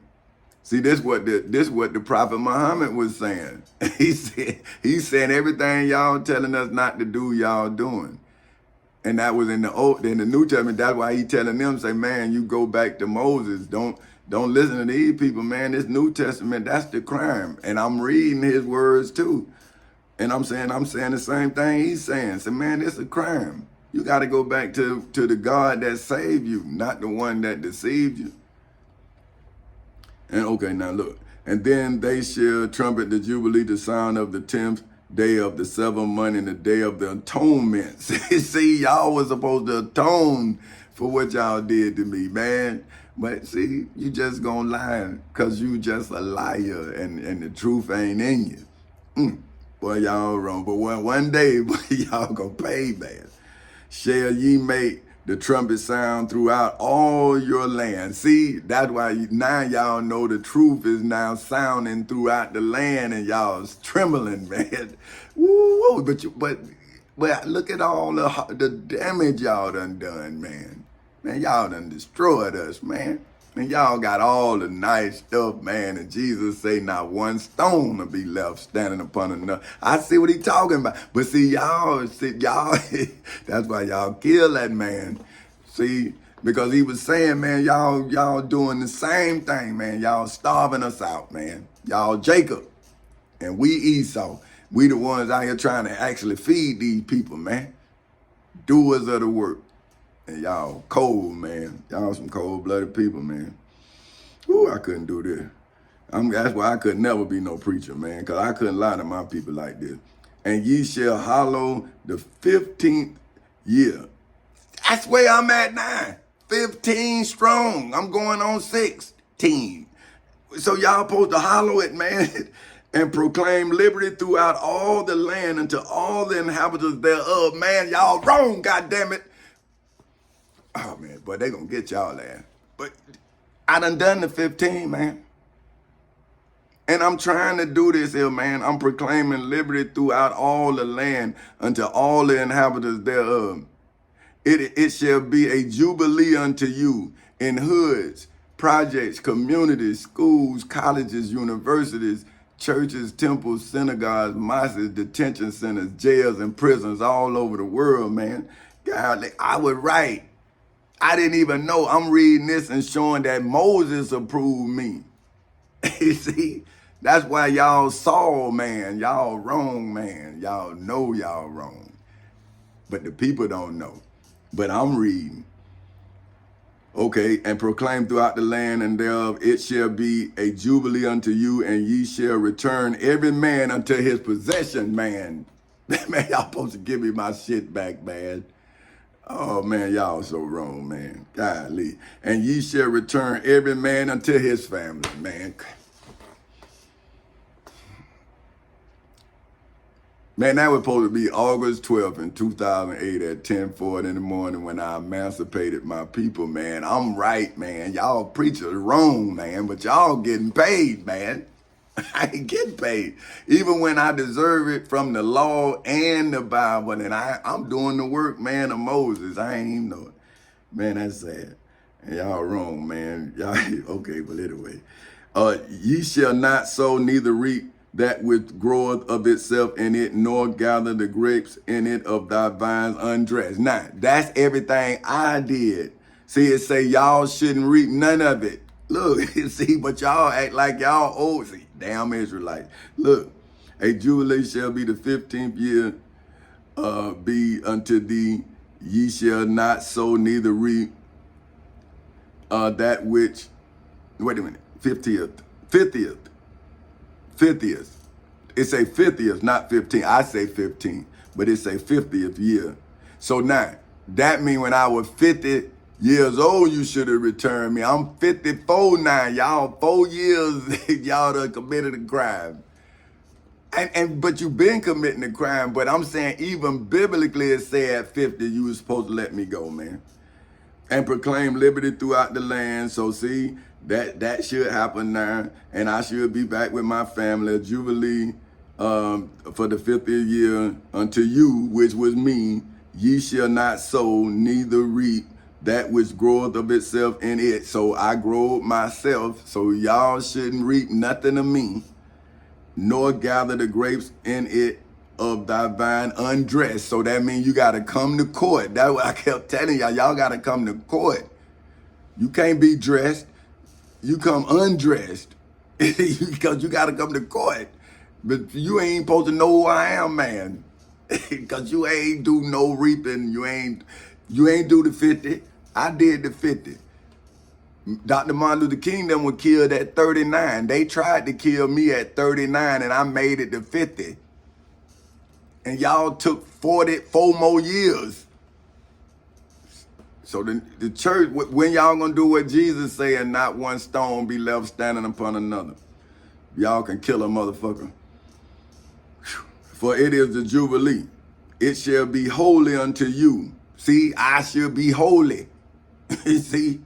See, this what the Prophet Muhammad was saying. He said everything y'all telling us not to do, y'all doing. And that was in the New Testament. That's why he telling them, say, man, you go back to Moses. Don't listen to these people, man. This New Testament, that's the crime. And I'm reading his words too. And I'm saying the same thing he's saying. So, man, it's a crime. You got to go back to the God that saved you, not the one that deceived you. And okay, now look. And then they shall trumpet the Jubilee, the sound of the 10th day of the 7th month, and the day of the atonement. See, y'all was supposed to atone for what y'all did to me, man. But see, you just gonna lie because you just a liar and the truth ain't in you. Boy, y'all wrong. But one day, boy, y'all gonna pay, man. Shall ye make the trumpet sound throughout all your land? See, that's why now y'all know the truth is now sounding throughout the land, and y'all's trembling, man. Woo, but look at all the damage y'all done, man. Man, y'all done destroyed us, man. And y'all got all the nice stuff, man. And Jesus say not one stone will be left standing upon another. I see what he talking about. But see, y'all, that's why y'all kill that man. See, because he was saying, man, y'all doing the same thing, man. Y'all starving us out, man. Y'all Jacob and we Esau. We the ones out here trying to actually feed these people, man. Doers of the work. And y'all cold, man. Y'all some cold-blooded people, man. Ooh, I couldn't do this. That's why I could never be no preacher, man, because I couldn't lie to my people like this. And ye shall hallow the 15th year. That's where I'm at now. 15 strong. I'm going on 16. So y'all supposed to hallow it, man, and proclaim liberty throughout all the land unto all the inhabitants thereof. Man, y'all wrong, goddammit. Oh, man, but they gonna get y'all there. But I done the 15, man. And I'm trying to do this here, man. I'm proclaiming liberty throughout all the land unto all the inhabitants thereof. It shall be a jubilee unto you in hoods, projects, communities, schools, colleges, universities, churches, temples, synagogues, mosques, detention centers, jails, and prisons all over the world, man. God, I was right. I didn't even know. I'm reading this and showing that Moses approved me. You see, that's why y'all saw, man. Y'all wrong, man. Y'all know y'all wrong. But the people don't know. But I'm reading. Okay, and proclaim throughout the land and thereof, it shall be a jubilee unto you, and ye shall return every man unto his possession, man. Man, y'all supposed to give me my shit back, man. Oh, man, y'all so wrong, man. Golly. And ye shall return every man unto his family, man. Man, that was supposed to be August 12th in 2008 at 10:40 in the morning when I emancipated my people, man. I'm right, man. Y'all preachers wrong, man, but y'all getting paid, man. I ain't getting paid. Even when I deserve it from the law and the Bible, and I'm doing the work, man, of Moses. I ain't even know it. Man, that's sad. And y'all wrong, man. Y'all, okay, but anyway. Ye shall not sow, neither reap that which groweth of itself in it, nor gather the grapes in it of thy vines undressed. Now, that's everything I did. See, it say y'all shouldn't reap none of it. Look, see, but y'all act like y'all old. See, damn Israelites. Look, a jubilee shall be the 15th year, be unto thee. Ye shall not sow, neither reap that which, wait a minute, 50th. 50th. It's a 50th, not 15. I say 15, but it's a 50th year. So now, that mean when I was 50 years old, you should have returned me. I'm 54 now. Y'all 4 years, y'all done committed a crime. But you've been committing a crime, but I'm saying even biblically it said at 50 you was supposed to let me go, man. And proclaim liberty throughout the land. So see, that should happen now. And I should be back with my family, a jubilee for the 50th year unto you, which was me, ye shall not sow, neither reap that which groweth of itself in it. So I grow myself, so y'all shouldn't reap nothing of me, nor gather the grapes in it of thy vine undressed. So that means you got to come to court. That's what I kept telling y'all. Y'all got to come to court. You can't be dressed. You come undressed because you got to come to court. But you ain't supposed to know who I am, man. Because you ain't do no reaping. You ain't do the 50. I did the 50. Dr. Martin Luther King them were killed at 39. They tried to kill me at 39 and I made it to 50. And y'all took 4 more years. So the church, when y'all gonna do what Jesus said, and not one stone be left standing upon another? Y'all can kill a motherfucker. For it is the Jubilee. It shall be holy unto you. See, I shall be holy. See?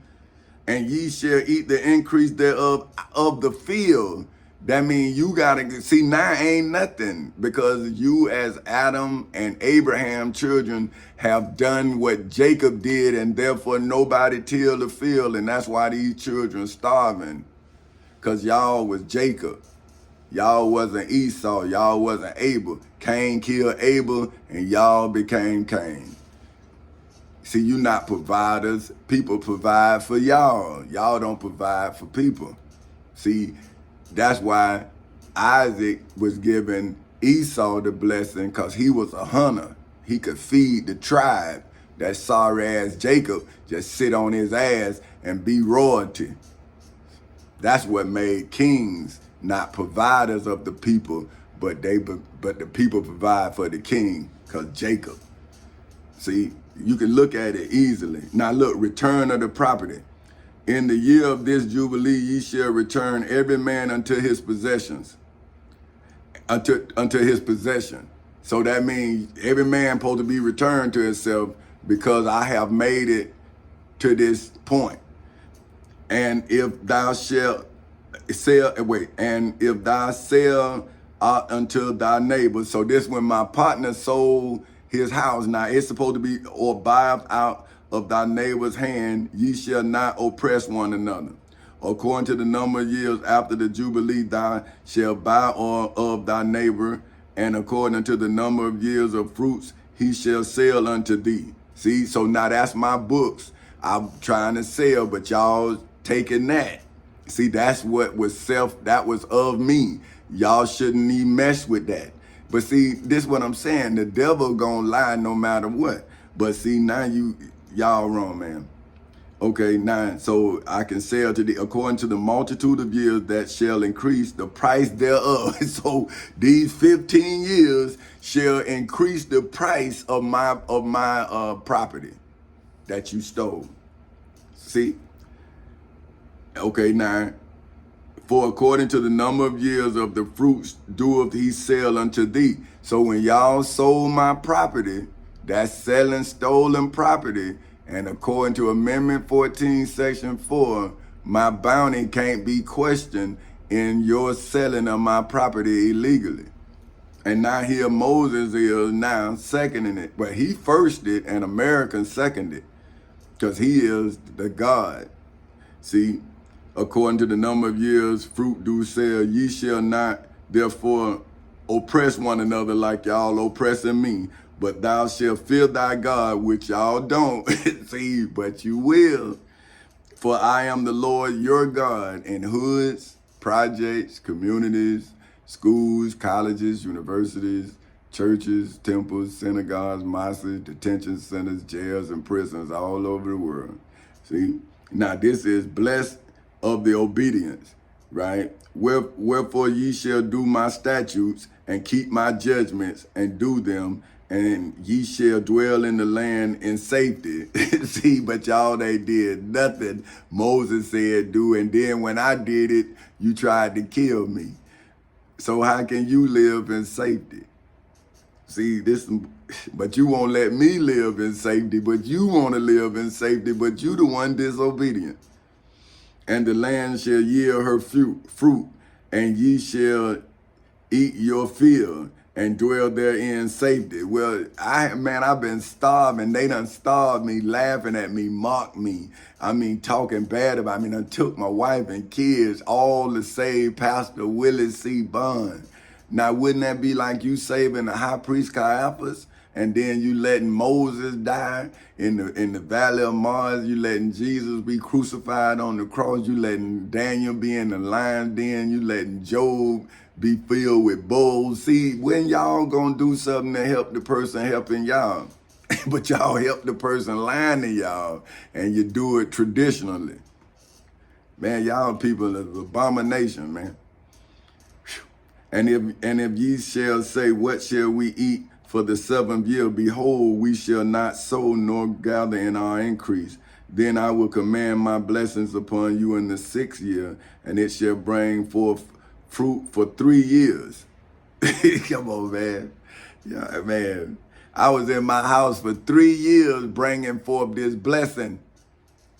And ye shall eat the increase thereof of the field. That means you gotta see, now ain't nothing, because you as Adam and Abraham children have done what Jacob did, and therefore nobody tilled the field, and that's why these children starving. Because y'all was Jacob. Y'all wasn't Esau. Y'all wasn't Abel. Cain killed Abel, and y'all became Cain. See, you not providers. People provide for y'all. Y'all don't provide for people. See, that's why Isaac was giving Esau the blessing, because he was a hunter. He could feed the tribe. That sorry ass Jacob just sit on his ass and be royalty. That's what made kings, not providers of the people, but the people provide for the king, because Jacob. See, you can look at it easily. Now look, return of the property. In the year of this Jubilee, ye shall return every man unto his possessions, unto his possession. So that means every man supposed to be returned to himself, because I have made it to this point. And if thou shalt sell, and if thou sell unto thy neighbor. So this when my partner sold his house. Now it's supposed to be, or buy out of thy neighbor's hand, ye shall not oppress one another. According to the number of years after the Jubilee, thou shalt buy of thy neighbor, and according to the number of years of fruits, he shall sell unto thee. See, so now that's my books I'm trying to sell, but y'all taking that. See, that's what was that was of me. Y'all shouldn't even mess with that. But see, this is what I'm saying. The devil gonna lie no matter what. But see, now y'all wrong, man. Okay, now, so I can sell to the, according to the multitude of years that shall increase the price thereof. So these 15 years shall increase the price of my property that you stole. See? Okay, now, for according to the number of years of the fruits doeth he sell unto thee. So when y'all sold my property, that's selling stolen property. And according to Amendment 14, Section 4, my bounty can't be questioned in your selling of my property illegally. And now here Moses is now seconding it. But he first it and Americans seconded, because he is the God. See? According to the number of years fruit do sell, ye shall not therefore oppress one another like y'all oppressing me. But thou shalt fear thy God, which y'all don't. See, but you will. For I am the Lord your God. In hoods, projects, communities, schools, colleges, universities, churches, temples, synagogues, mosques, detention centers, jails, and prisons all over the world. See? Now this is blessed of the obedience. right? Wherefore ye shall do my statutes and keep my judgments and do them, and ye shall dwell in the land in safety. See, but y'all, they did nothing. Moses said do, and then when I did it, you tried to kill me. So how can you live in safety? See, but you won't let me live in safety, but you want to live in safety, but you the one disobedient. And the land shall yield her fruit, and ye shall eat your field and dwell therein safety. Well, I've been starving. They done starved me, laughing at me, mocked me. I mean, talking bad about me. Done took my wife and kids, all to save Pastor Willie C. Bond. Now, wouldn't that be like you saving the high priest Caiaphas, and then you letting Moses die in the valley of Mars? You letting Jesus be crucified on the cross? You letting Daniel be in the lion's den? You letting Job be filled with bulls? See, when y'all gonna do something to help the person helping y'all? But y'all help the person lying to y'all, and you do it traditionally. Man, y'all people is abomination, man. And if ye shall say, what shall we eat for the 7th year? Behold, we shall not sow nor gather in our increase. Then I will command my blessings upon you in the 6th year, and it shall bring forth fruit for 3 years. Come on, man. Yeah, man. I was in my house for 3 years bringing forth this blessing.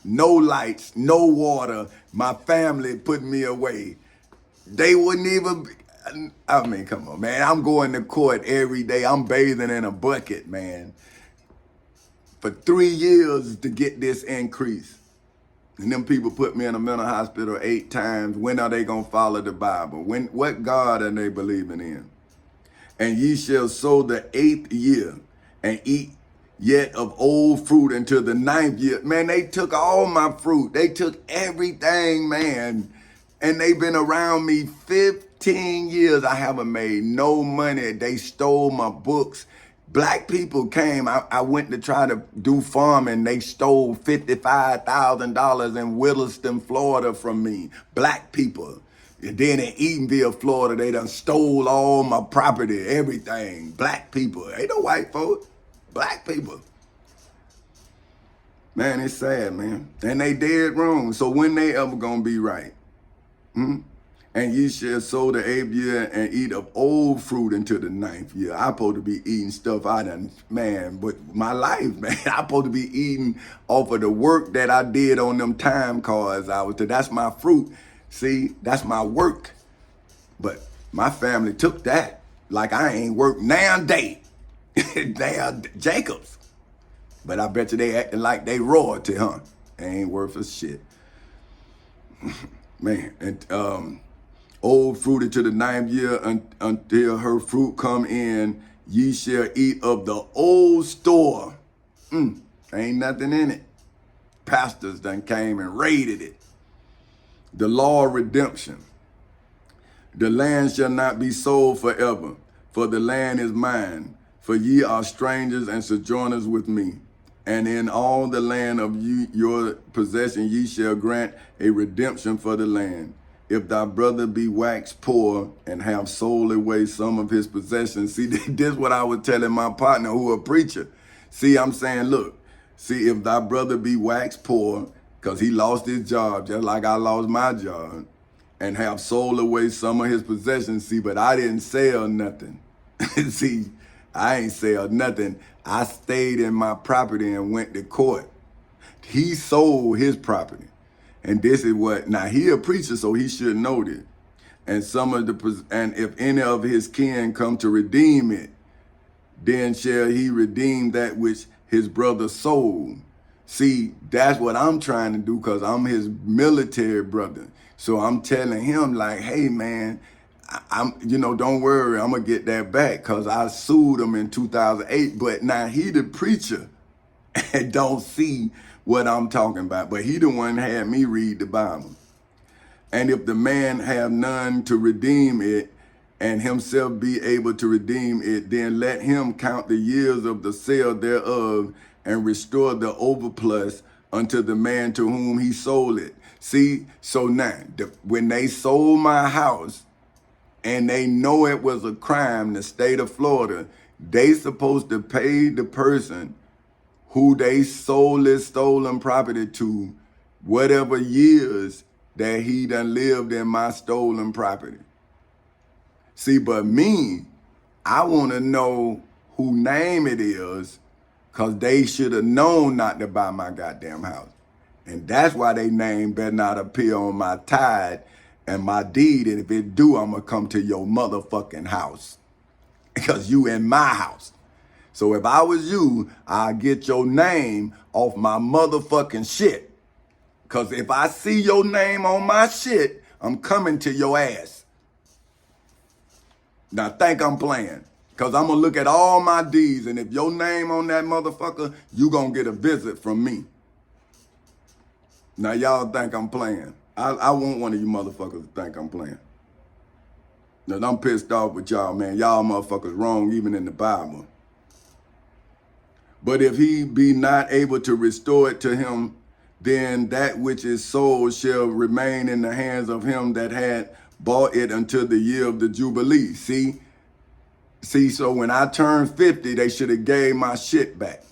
No lights, no water. My family put me away. They wouldn't even... I mean, come on, man. I'm going to court every day. I'm bathing in a bucket, man, for 3 years to get this increase. And them people put me in a mental hospital 8 times. When are they going to follow the Bible? What God are they believing in? And ye shall sow the 8th year and eat yet of old fruit until the 9th year. Man, they took all my fruit. They took everything, man. And they've been around me 15 years. I haven't made no money. They stole my books. Black people came. I went to try to do farming. They stole $55,000 in Williston, Florida from me. Black people. And then in Eatonville, Florida, they done stole all my property, everything. Black people. Ain't no white folks. Black people. Man, it's sad, man. And they dead wrong. So when they ever gonna be right? And ye shall sow the 8th year and eat of old fruit until the 9th year. I'm supposed to be eating stuff I done, man, but my life, man, I'm supposed to be eating off of the work that I did on them time cards. That's my fruit. See, that's my work. But my family took that like I ain't worked now day. They are Jacobs. But I bet you they acting like they royalty, huh? They ain't worth a shit. Man, and old fruit into the 9th year until her fruit come in, ye shall eat of the old store. Ain't nothing in it. Pastors done came and raided it. The law of redemption. The land shall not be sold forever, for the land is mine. For ye are strangers and sojourners with me. And in all the land of your possession ye shall grant a redemption for the land. If thy brother be waxed poor and have sold away some of his possessions. See, this is what I was telling my partner who a preacher. See, I'm saying, look, see, if thy brother be waxed poor, because he lost his job, just like I lost my job, and have sold away some of his possessions. See, but I didn't sell nothing. See, I ain't sell nothing. I stayed in my property and went to court. He sold his property. And this is what, now he a preacher, so he should know this. And if any of his kin come to redeem it, then shall he redeem that which his brother sold. See, that's what I'm trying to do, because I'm his military brother. So I'm telling him like, hey man, don't worry, I'm gonna get that back, because I sued him in 2008. But now he the preacher and don't see what I'm talking about. But he the one had me read the Bible. And if the man have none to redeem it, and himself be able to redeem it, then let him count the years of the sale thereof, and restore the overplus unto the man to whom he sold it. See, so now, when they sold my house and they know it was a crime, the state of Florida, they supposed to pay the person who they sold this stolen property to whatever years that he done lived in my stolen property. See, but me, I want to know who name it is, because they should have known not to buy my goddamn house. And that's why they name better not appear on my tithe and my deed. And if it do, I'm going to come to your motherfucking house. Because you in my house. So if I was you, I'd get your name off my motherfucking shit. Because if I see your name on my shit, I'm coming to your ass. Now think I'm playing. Because I'm going to look at all my deeds, and if your name on that motherfucker, you going to get a visit from me. Now y'all think I'm playing. I want one of you motherfuckers to think I'm playing. Now I'm pissed off with y'all, man. Y'all motherfuckers wrong even in the Bible. But if he be not able to restore it to him, then that which is sold shall remain in the hands of him that had bought it until the year of the Jubilee. See, so when I turned 50, they should have gave my shit back.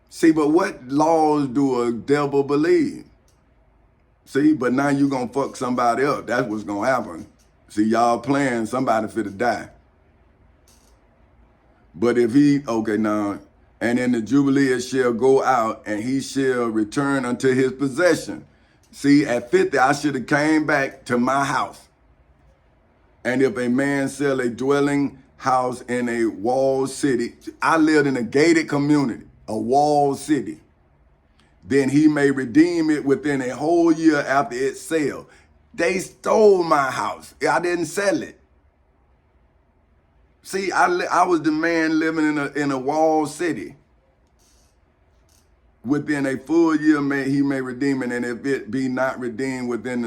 See, but what laws do a devil believe? See, but now you gonna fuck somebody up. That's what's gonna happen. See, y'all playing, somebody finna die. But if he, okay, now, and in the Jubilee it shall go out, and he shall return unto his possession. See, at 50, I should have came back to my house. And if a man sell a dwelling house in a walled city, I lived in a gated community, a walled city, then he may redeem it within a whole year after its sale. They stole my house. I didn't sell it. See, I was the man living in a walled city. Within a full year, he may redeem it, and if it be not redeemed within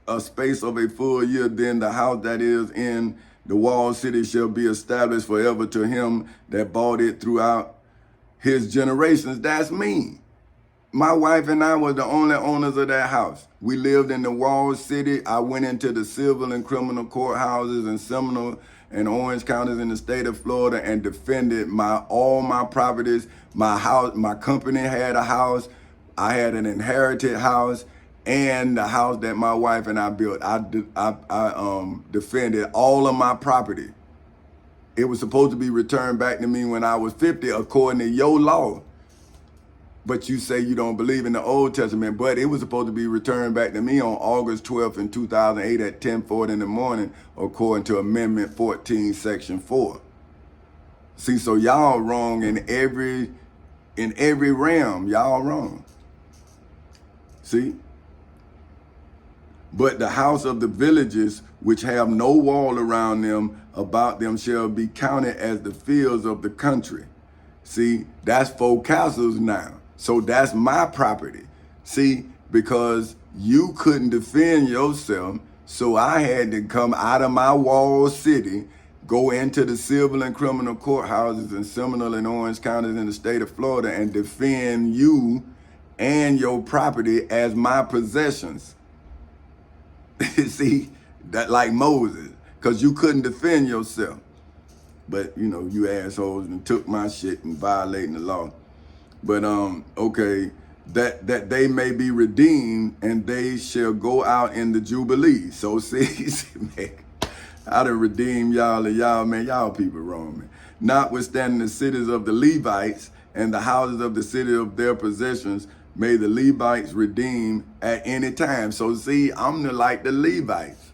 a space of a full year, then the house that is in the walled city shall be established forever to him that bought it throughout his generations. That's me. My wife and I were the only owners of that house. We lived in the walled city. I went into the civil and criminal courthouses in Seminole and Orange counties in the state of Florida and defended all my properties. My house, my company had a house. I had an inherited house, and the house that my wife and I built. I defended all of my property. It was supposed to be returned back to me when I was 50, according to your law. But you say you don't believe in the Old Testament, but it was supposed to be returned back to me on August 12th in 2008 at 10:40 in the morning, according to Amendment 14, Section 4. See, so y'all wrong in every realm. Y'all wrong. See? But the house of the villages which have no wall around them about them shall be counted as the fields of the country. See, that's 4 castles now. So that's my property. See, because you couldn't defend yourself, so I had to come out of my walled city, go into the civil and criminal courthouses in Seminole and Orange counties in the state of Florida and defend you and your property as my possessions. See, that like Moses, because you couldn't defend yourself. But, you know, you assholes and took my shit and violating the law. But, okay, that they may be redeemed and they shall go out in the Jubilee. So see, man, I done redeem y'all and y'all, man, y'all people wrong, man. Notwithstanding the cities of the Levites and the houses of the city of their possessions, may the Levites redeem at any time. So see, I'm like the Levites.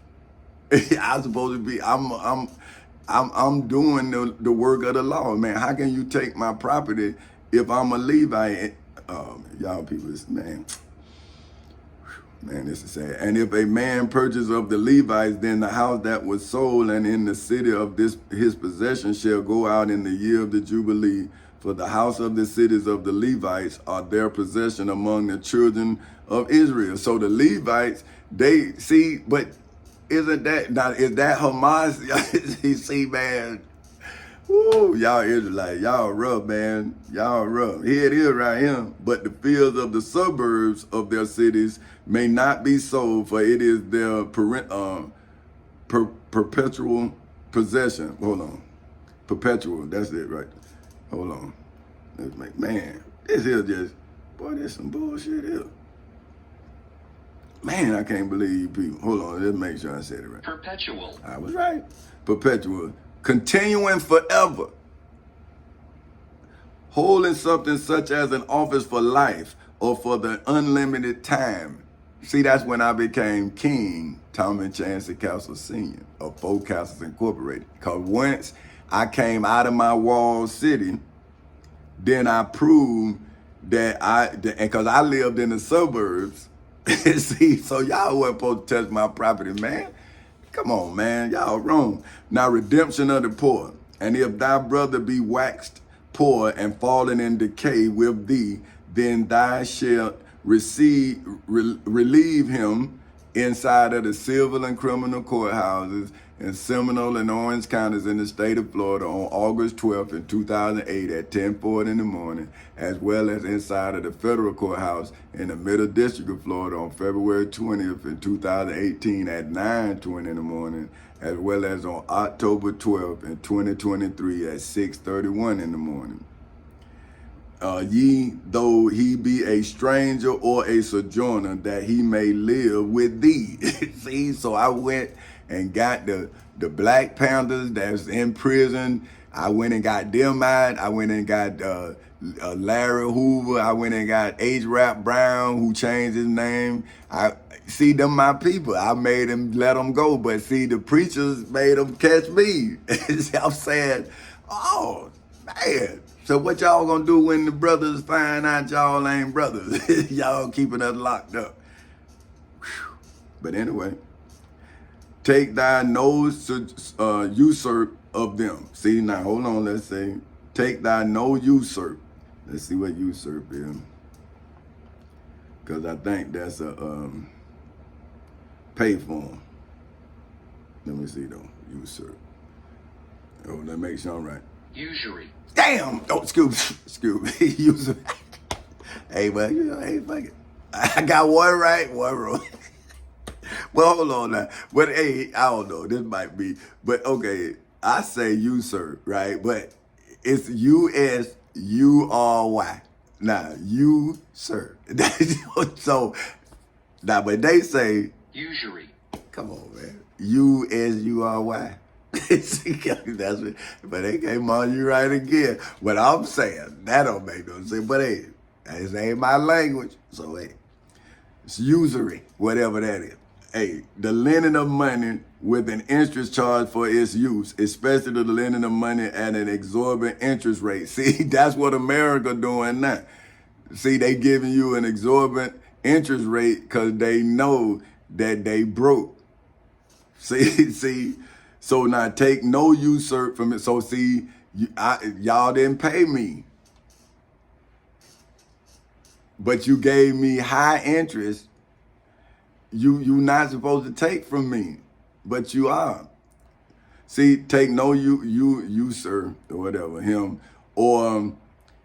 I'm supposed to be, I'm doing the work of the law, man. How can you take my property if I'm a Levite? Oh, man, y'all people, man, this is sad. And if a man purchase of the Levites, then the house that was sold and in the city of his possession shall go out in the year of the Jubilee. For the house of the cities of the Levites are their possession among the children of Israel. So the Levites, they see, but isn't that, now is that Hamas? You see, man, Woo, y'all Israelites, y'all rough, man. Y'all rough. Here it is right here. But the fields of the suburbs of their cities may not be sold, for it is their perpetual possession. Hold on. Perpetual, that's it, right? Hold on. Let's make, man, this is just, boy, this some bullshit here. Man, I can't believe people. Hold on, let's make sure I said it right. Perpetual. I was right. Perpetual. Continuing forever. Holding something such as an office for life or for the unlimited time. See, that's when I became king, Thomas Chancey Castle Sr. of Four Castles Incorporated. Because once I came out of my walled city, then I proved that because I lived in the suburbs. See, so y'all wasn't supposed to touch my property, man. Come on, man, y'all wrong. Now, redemption of the poor. And if thy brother be waxed poor and fallen in decay with thee, then thou shalt relieve him inside of the civil and criminal courthouses in Seminole and Orange counties in the state of Florida on August 12th in 2008 at 10:40 in the morning, as well as inside of the federal courthouse in the Middle District of Florida on February 20th in 2018 at 9:20 in the morning, as well as on October 12th in 2023 at 6:31 in the morning. Ye, though he be a stranger or a sojourner, that he may live with thee. See, so I went and got the Black Panthers that's in prison. I went and got them out. I went and got Larry Hoover. I went and got H. Rap Brown, who changed his name. I see them my people. I made them let them go, but see the preachers made them catch me. I'm saying, oh man. So what y'all gonna do when the brothers find out y'all ain't brothers? Y'all keeping us locked up. Whew. But anyway, take thy nose to usurp of them. See, now hold on, let's say, take thy no usurp. Let's see what usurp is. Because I think that's a pay form. Let me see though, usurp. Oh, that makes sure I'm right. Usury. Damn! Oh, excuse me. Usurp. Hey, man, you know, hey, fuck it. I got one right, one wrong. Well, hold on now. But hey, I don't know. This might be. But okay, I say usurp, right? But it's U-S-U-R-Y. Now, usurp. So, now, but they say. Usury. Come on, man. U-S-U-R-Y. That's what, but they came on you right again. What I'm saying, that don't make no sense. But hey, this ain't my language. So hey, it's usury, whatever that is. Hey, the lending of money with an interest charge for its use, especially the lending of money at an exorbitant interest rate. See, that's what America doing now. See, they giving you an exorbitant interest rate because they know that they broke. See. So now take no usurp from it. So see, y'all didn't pay me, but you gave me high interest. You not supposed to take from me, but you are. See, take no usurp or whatever him or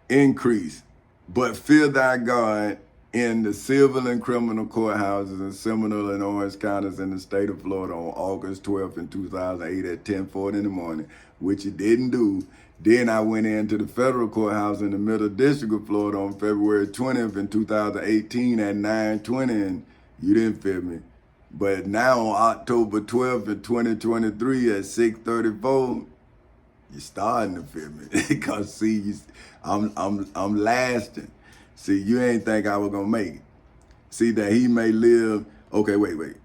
increase, but fear thy God in the civil and criminal courthouses in Seminole and Orange counties in the state of Florida on August 12th in 2008 at 10:40 in the morning, which you didn't do. Then I went into the federal courthouse in the Middle District of Florida on February 20th in 2018 at 9:20, and you didn't feel me. But now on October 12th in 2023 at 6:34, you're starting to feel me. Because see, I'm lasting. See, you ain't think I was gonna make it. See that he may live. Okay, wait.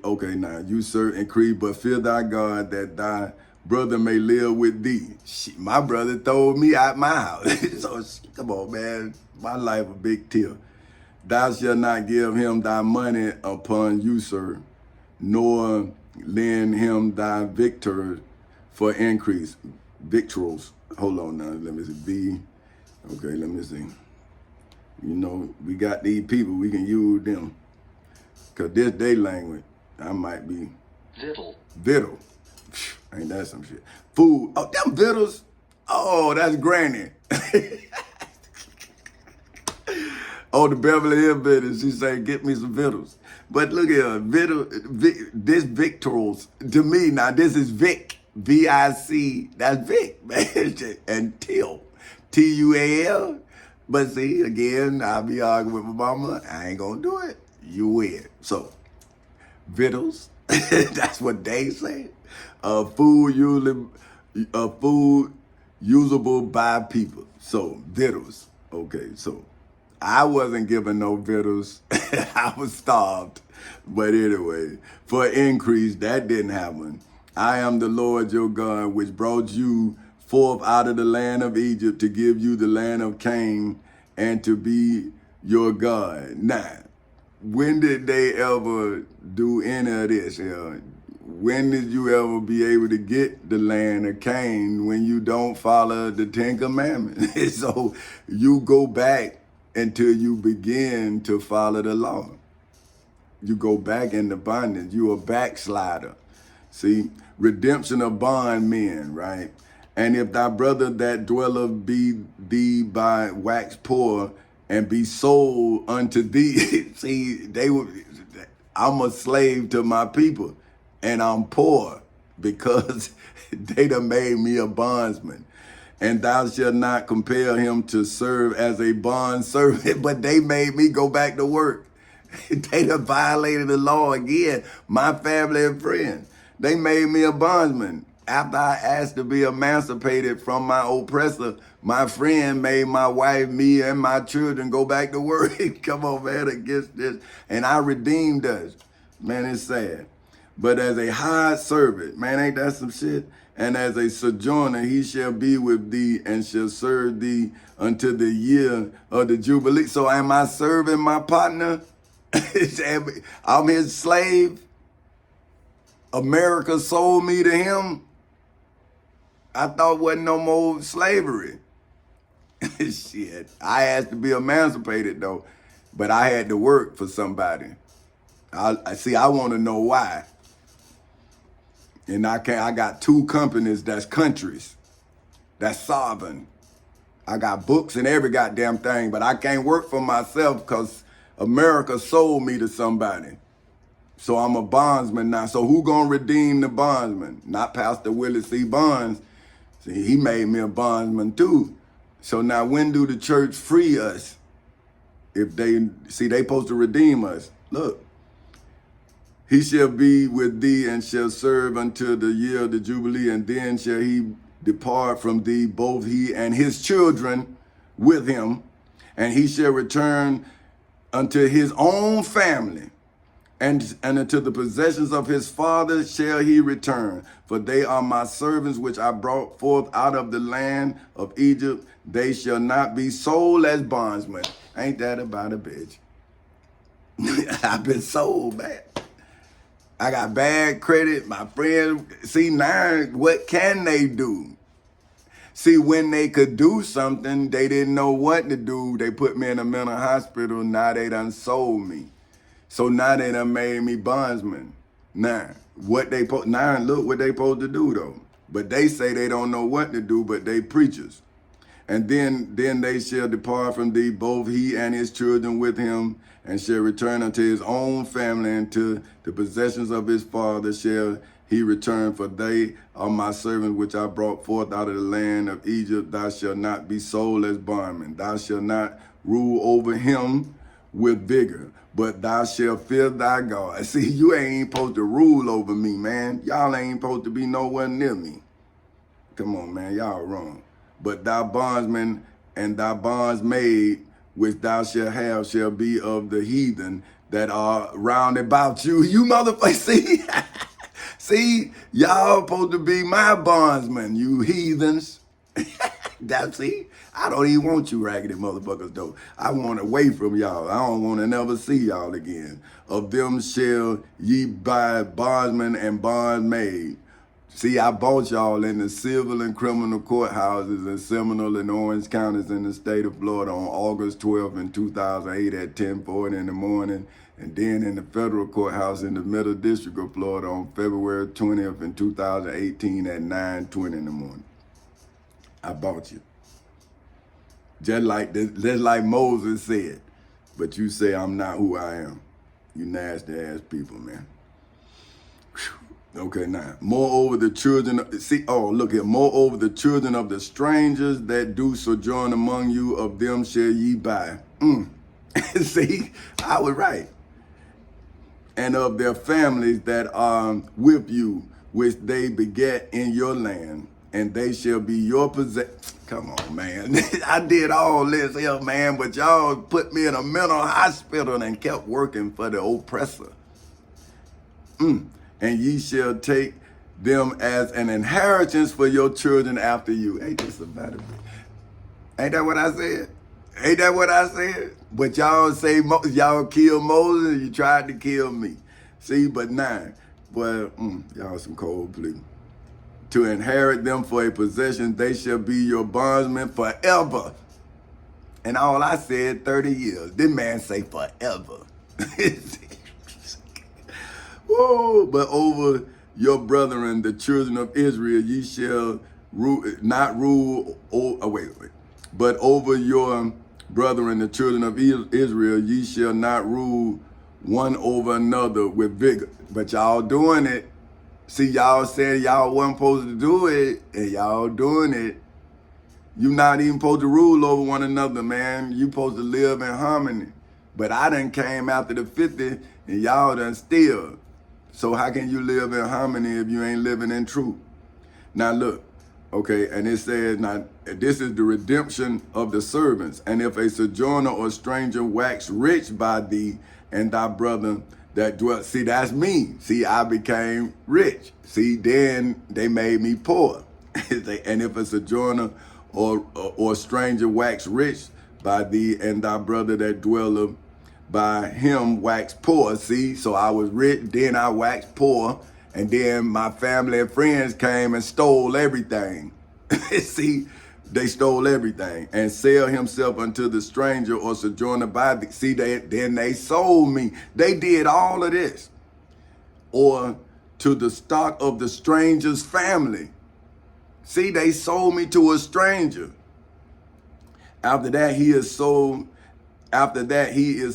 Okay, now usurp and creed, but fear thy God that thy brother may live with thee. Shit, my brother throwed me out my house. So come on, man. My life a big deal. Thou shalt not give him thy money upon usurp, nor lend him thy victor for increase. Victuals. Hold on now. Let me see. Okay, let me see. You know, we got these people, we can use them. Because this day language, I might be. Victual. Victual. Ain't that some shit? Food. Oh, them victuals. Oh, that's Granny. Oh, the Beverly Hillbillies. She say, get me some victuals. But look here, this victuals, to me, now this is Vic, V-I-C, that's Vic, man, and Till, T-U-A-L. But see, again, I'll be arguing with my mama, I ain't gonna do it. You win. So, victuals, that's what they say. Food usable by people. So, victuals. Okay, so I wasn't given no victuals. I was starved. But anyway, for increase, that didn't happen. I am the Lord your God, which brought you forth out of the land of Egypt to give you the land of Canaan and to be your God. Now, when did they ever do any of this here? When did you ever be able to get the land of Canaan when you don't follow the Ten Commandments? So you go back until you begin to follow the law. You go back into bondage. You a backslider. See, redemption of bondmen, right? And if thy brother that dwelleth be thee by wax poor and be sold unto thee, see, I'm a slave to my people and I'm poor because they done made me a bondsman. And thou shalt not compel him to serve as a bond servant, but they made me go back to work. They done violated the law again, my family and friends. They made me a bondsman. After I asked to be emancipated from my oppressor, my friend made my wife, me, and my children go back to work. Come on, man, against this. And I redeemed us. Man, it's sad. But as a hired servant, man, ain't that some shit? And as a sojourner, he shall be with thee and shall serve thee until the year of the Jubilee. So am I serving my partner? I'm his slave. America sold me to him. I thought wasn't no more slavery. Shit. I asked to be emancipated though, but I had to work for somebody. I want to know why. And I got two companies that's countries, that's sovereign. I got books and every goddamn thing, but I can't work for myself because America sold me to somebody. So I'm a bondsman now. So who gonna redeem the bondsman? Not Pastor Willie C. Bonds. See, he made me a bondsman too. So now when do the church free us? If they supposed to redeem us. Look. He shall be with thee and shall serve until the year of the Jubilee, and then shall he depart from thee, both he and his children with him, and he shall return unto his own family, and unto the possessions of his father shall he return. For they are my servants which I brought forth out of the land of Egypt. They shall not be sold as bondsmen. Ain't that about a bitch? I've been sold, man. I got bad credit. My friends, see now, what can they do? See, when they could do something, they didn't know what to do. They put me in a mental hospital. Now they done sold me. So now they done made me bondsman. Now, look what they supposed to do though. But they say they don't know what to do, but they preachers. And then they shall depart from thee, both he and his children with him, and shall return unto his own family, and to the possessions of his father shall he return. For they are my servants, which I brought forth out of the land of Egypt. Thou shalt not be sold as bondman. Thou shalt not rule over him with vigor, but thou shalt fear thy God. See, you ain't supposed to rule over me, man. Y'all ain't supposed to be nowhere near me. Come on, man, y'all wrong. But thy bondsman and thy bondsmaid, which thou shalt have, shall be of the heathen that are round about you. You motherfucker, see? See, y'all supposed to be my bondsmen, you heathens. See, I don't even want you raggedy motherfuckers though. I want away from y'all. I don't want to never see y'all again. Of them shall ye buy bondsmen and bondmaid. See, I bought y'all in the civil and criminal courthouses in Seminole and Orange counties in the state of Florida on August 12th in 2008 at 10:40 in the morning, and then in the federal courthouse in the Middle District of Florida on February 20th in 2018 at 9:20 in the morning. I bought you. Just like Moses said. But you say I'm not who I am. You nasty ass people, man. Whew. Okay, now. Moreover, the children, moreover, the children of the strangers that do sojourn among you, of them shall ye buy. See, I was right. And of their families that are with you, which they beget in your land, and they shall be your possession. Come on, man. I did all this here, man, but y'all put me in a mental hospital and kept working for the oppressor. And ye shall take them as an inheritance for your children after you. Ain't this about it? Ain't that what I said? Ain't that what I said? But y'all say y'all killed Moses and you tried to kill me. See, but now, well, y'all some cold bleeding. To inherit them for a possession, they shall be your bondsmen forever. And all I said, 30 years. This man say forever. Whoa, but over your brethren, the children of Israel, ye shall not rule, but over your brethren, the children of Israel, ye shall not rule one over another with vigor. But y'all doing it. See, y'all said y'all wasn't supposed to do it, and y'all doing it. You not even supposed to rule over one another, man. You supposed to live in harmony. But I done came after the 50, and y'all done still. So how can you live in harmony if you ain't living in truth? Now look, okay, and it says, now this is the redemption of the servants. And if a sojourner or stranger wax rich by thee and thy brother that dwelt, see, that's me. See, I became rich. See, then they made me poor. And if a sojourner or stranger wax rich by thee and thy brother that dwelleth by him wax poor. See, so I was rich, then I waxed poor, and then my family and friends came and stole everything. See, they stole everything and sell himself unto the stranger or sojourner by thee. See, then they sold me. They did all of this. Or to the stock of the stranger's family. See, they sold me to a stranger. After that, he is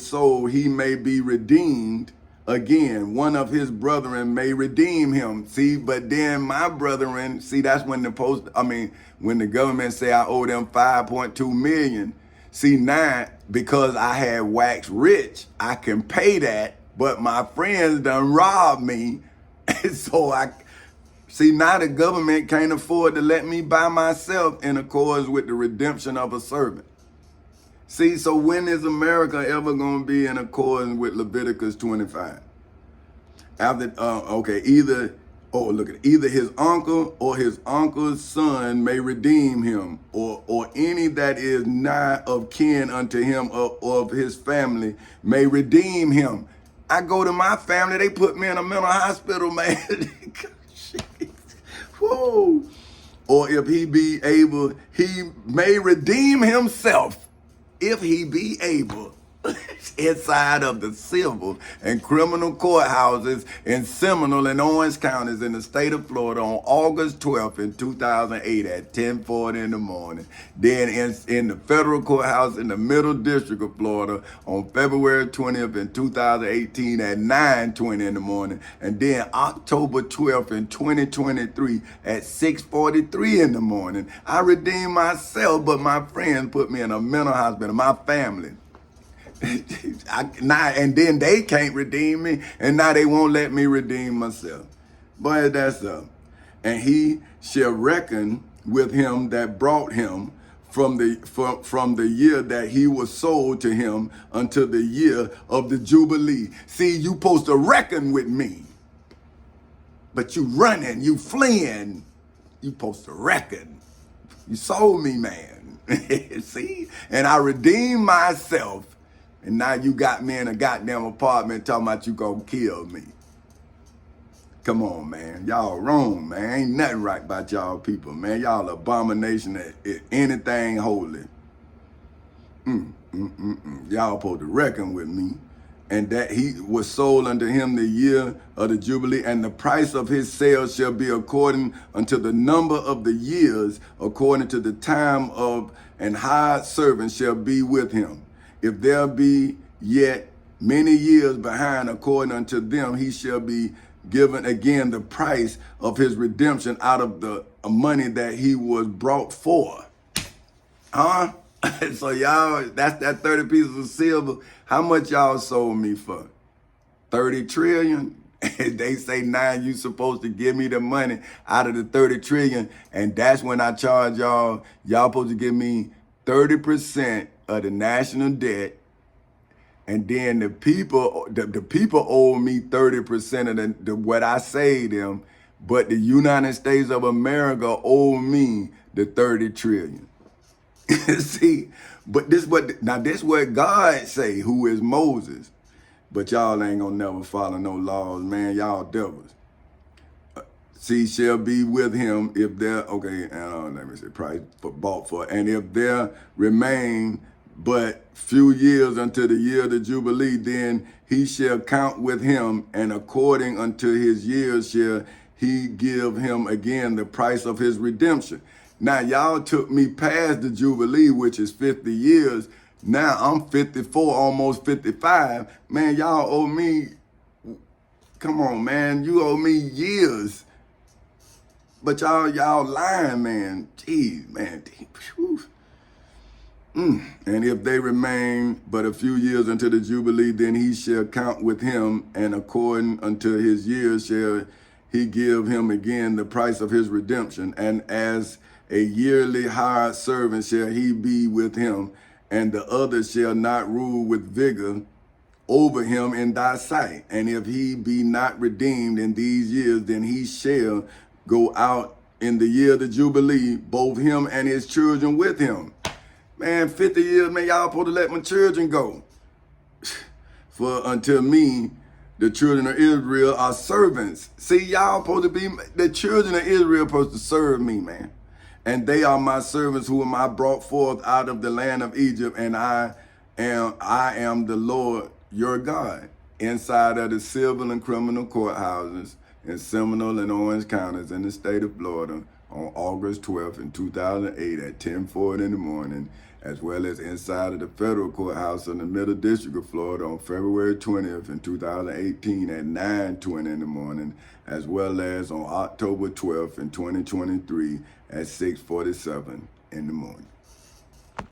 sold, he may be redeemed again. One of his brethren may redeem him. See, but then my brethren, see, that's when when the government say I owe them 5.2 million. See, now, because I had waxed rich, I can pay that, but my friends done robbed me. And so now the government can't afford to let me buy myself in accordance with the redemption of a servant. See, so when is America ever going to be in accordance with Leviticus 25? Either his uncle or his uncle's son may redeem him, or any that is nigh of kin unto him or of his family may redeem him. I go to my family, they put me in a mental hospital, man. Whoa. Or if he be able, he may redeem himself. If he be able, inside of the civil and criminal courthouses in Seminole and Orange counties in the state of Florida on August 12th in 2008 at 10:40 in the morning. Then in the federal courthouse in the Middle District of Florida on February 20th in 2018 at 9:20 in the morning. And then October 12th in 2023 at 6:43 in the morning. I redeemed myself, but my friends put me in a mental hospital, my family. And then they can't redeem me, and now they won't let me redeem myself. But that's up. And he shall reckon with him that brought him from the year that he was sold to him until the year of the Jubilee. See, you supposed to reckon with me, but you running, you fleeing, you supposed to reckon. You sold me, man. See, and I redeemed myself. And now you got me in a goddamn apartment talking about you gonna kill me. Come on, man. Y'all wrong, man. Ain't nothing right about y'all people, man. Y'all abomination at anything holy. Y'all supposed to reckon with me. and that he was sold unto him the year of the Jubilee, and the price of his sale shall be according unto the number of the years, according to the time of an hired servant shall be with him. If there be yet many years behind, according unto them, he shall be given again the price of his redemption out of the money that he was brought for. Huh? So y'all, that's that 30 pieces of silver. How much y'all sold me for? 30 trillion? And they say now you supposed to give me the money out of the 30 trillion. And that's when I charge y'all supposed to give me 30% of the national debt. And then the people owe me 30% of the what I say them, but the United States of America owe me the 30 trillion. See, but this what God say, who is Moses. But y'all ain't gonna never follow no laws, man. Y'all devils. See, shall be with him if there, okay, let me say price for bought for, and if there remain but few years until the year of the Jubilee, then he shall count with him, and according unto his years shall he give him again the price of his redemption. Now, y'all took me past the Jubilee, which is 50 years. Now I'm 54, almost 55. Man, y'all owe me, come on, man. You owe me years. But y'all lying, man. Jeez, man. And if they remain but a few years until the Jubilee, then he shall count with him, and according unto his years shall he give him again the price of his redemption. And as a yearly hired servant shall he be with him, and the other shall not rule with vigor over him in thy sight. And if he be not redeemed in these years, then he shall go out in the year of the Jubilee, both him and his children with him. Man, 50 years, man, y'all supposed to let my children go. For until me, the children of Israel are servants. See, y'all supposed to be, the children of Israel supposed to serve me, man. And they are my servants whom I brought forth out of the land of Egypt, and I am the Lord your God. Inside of the civil and criminal courthouses in Seminole and Orange counties in the state of Florida on August 12th in 2008 at 10:40 in the morning, as well as inside of the federal courthouse in the Middle District of Florida on February 20th in 2018 at 9:20 in the morning, as well as on October 12th in 2023 at 6:47 in the morning.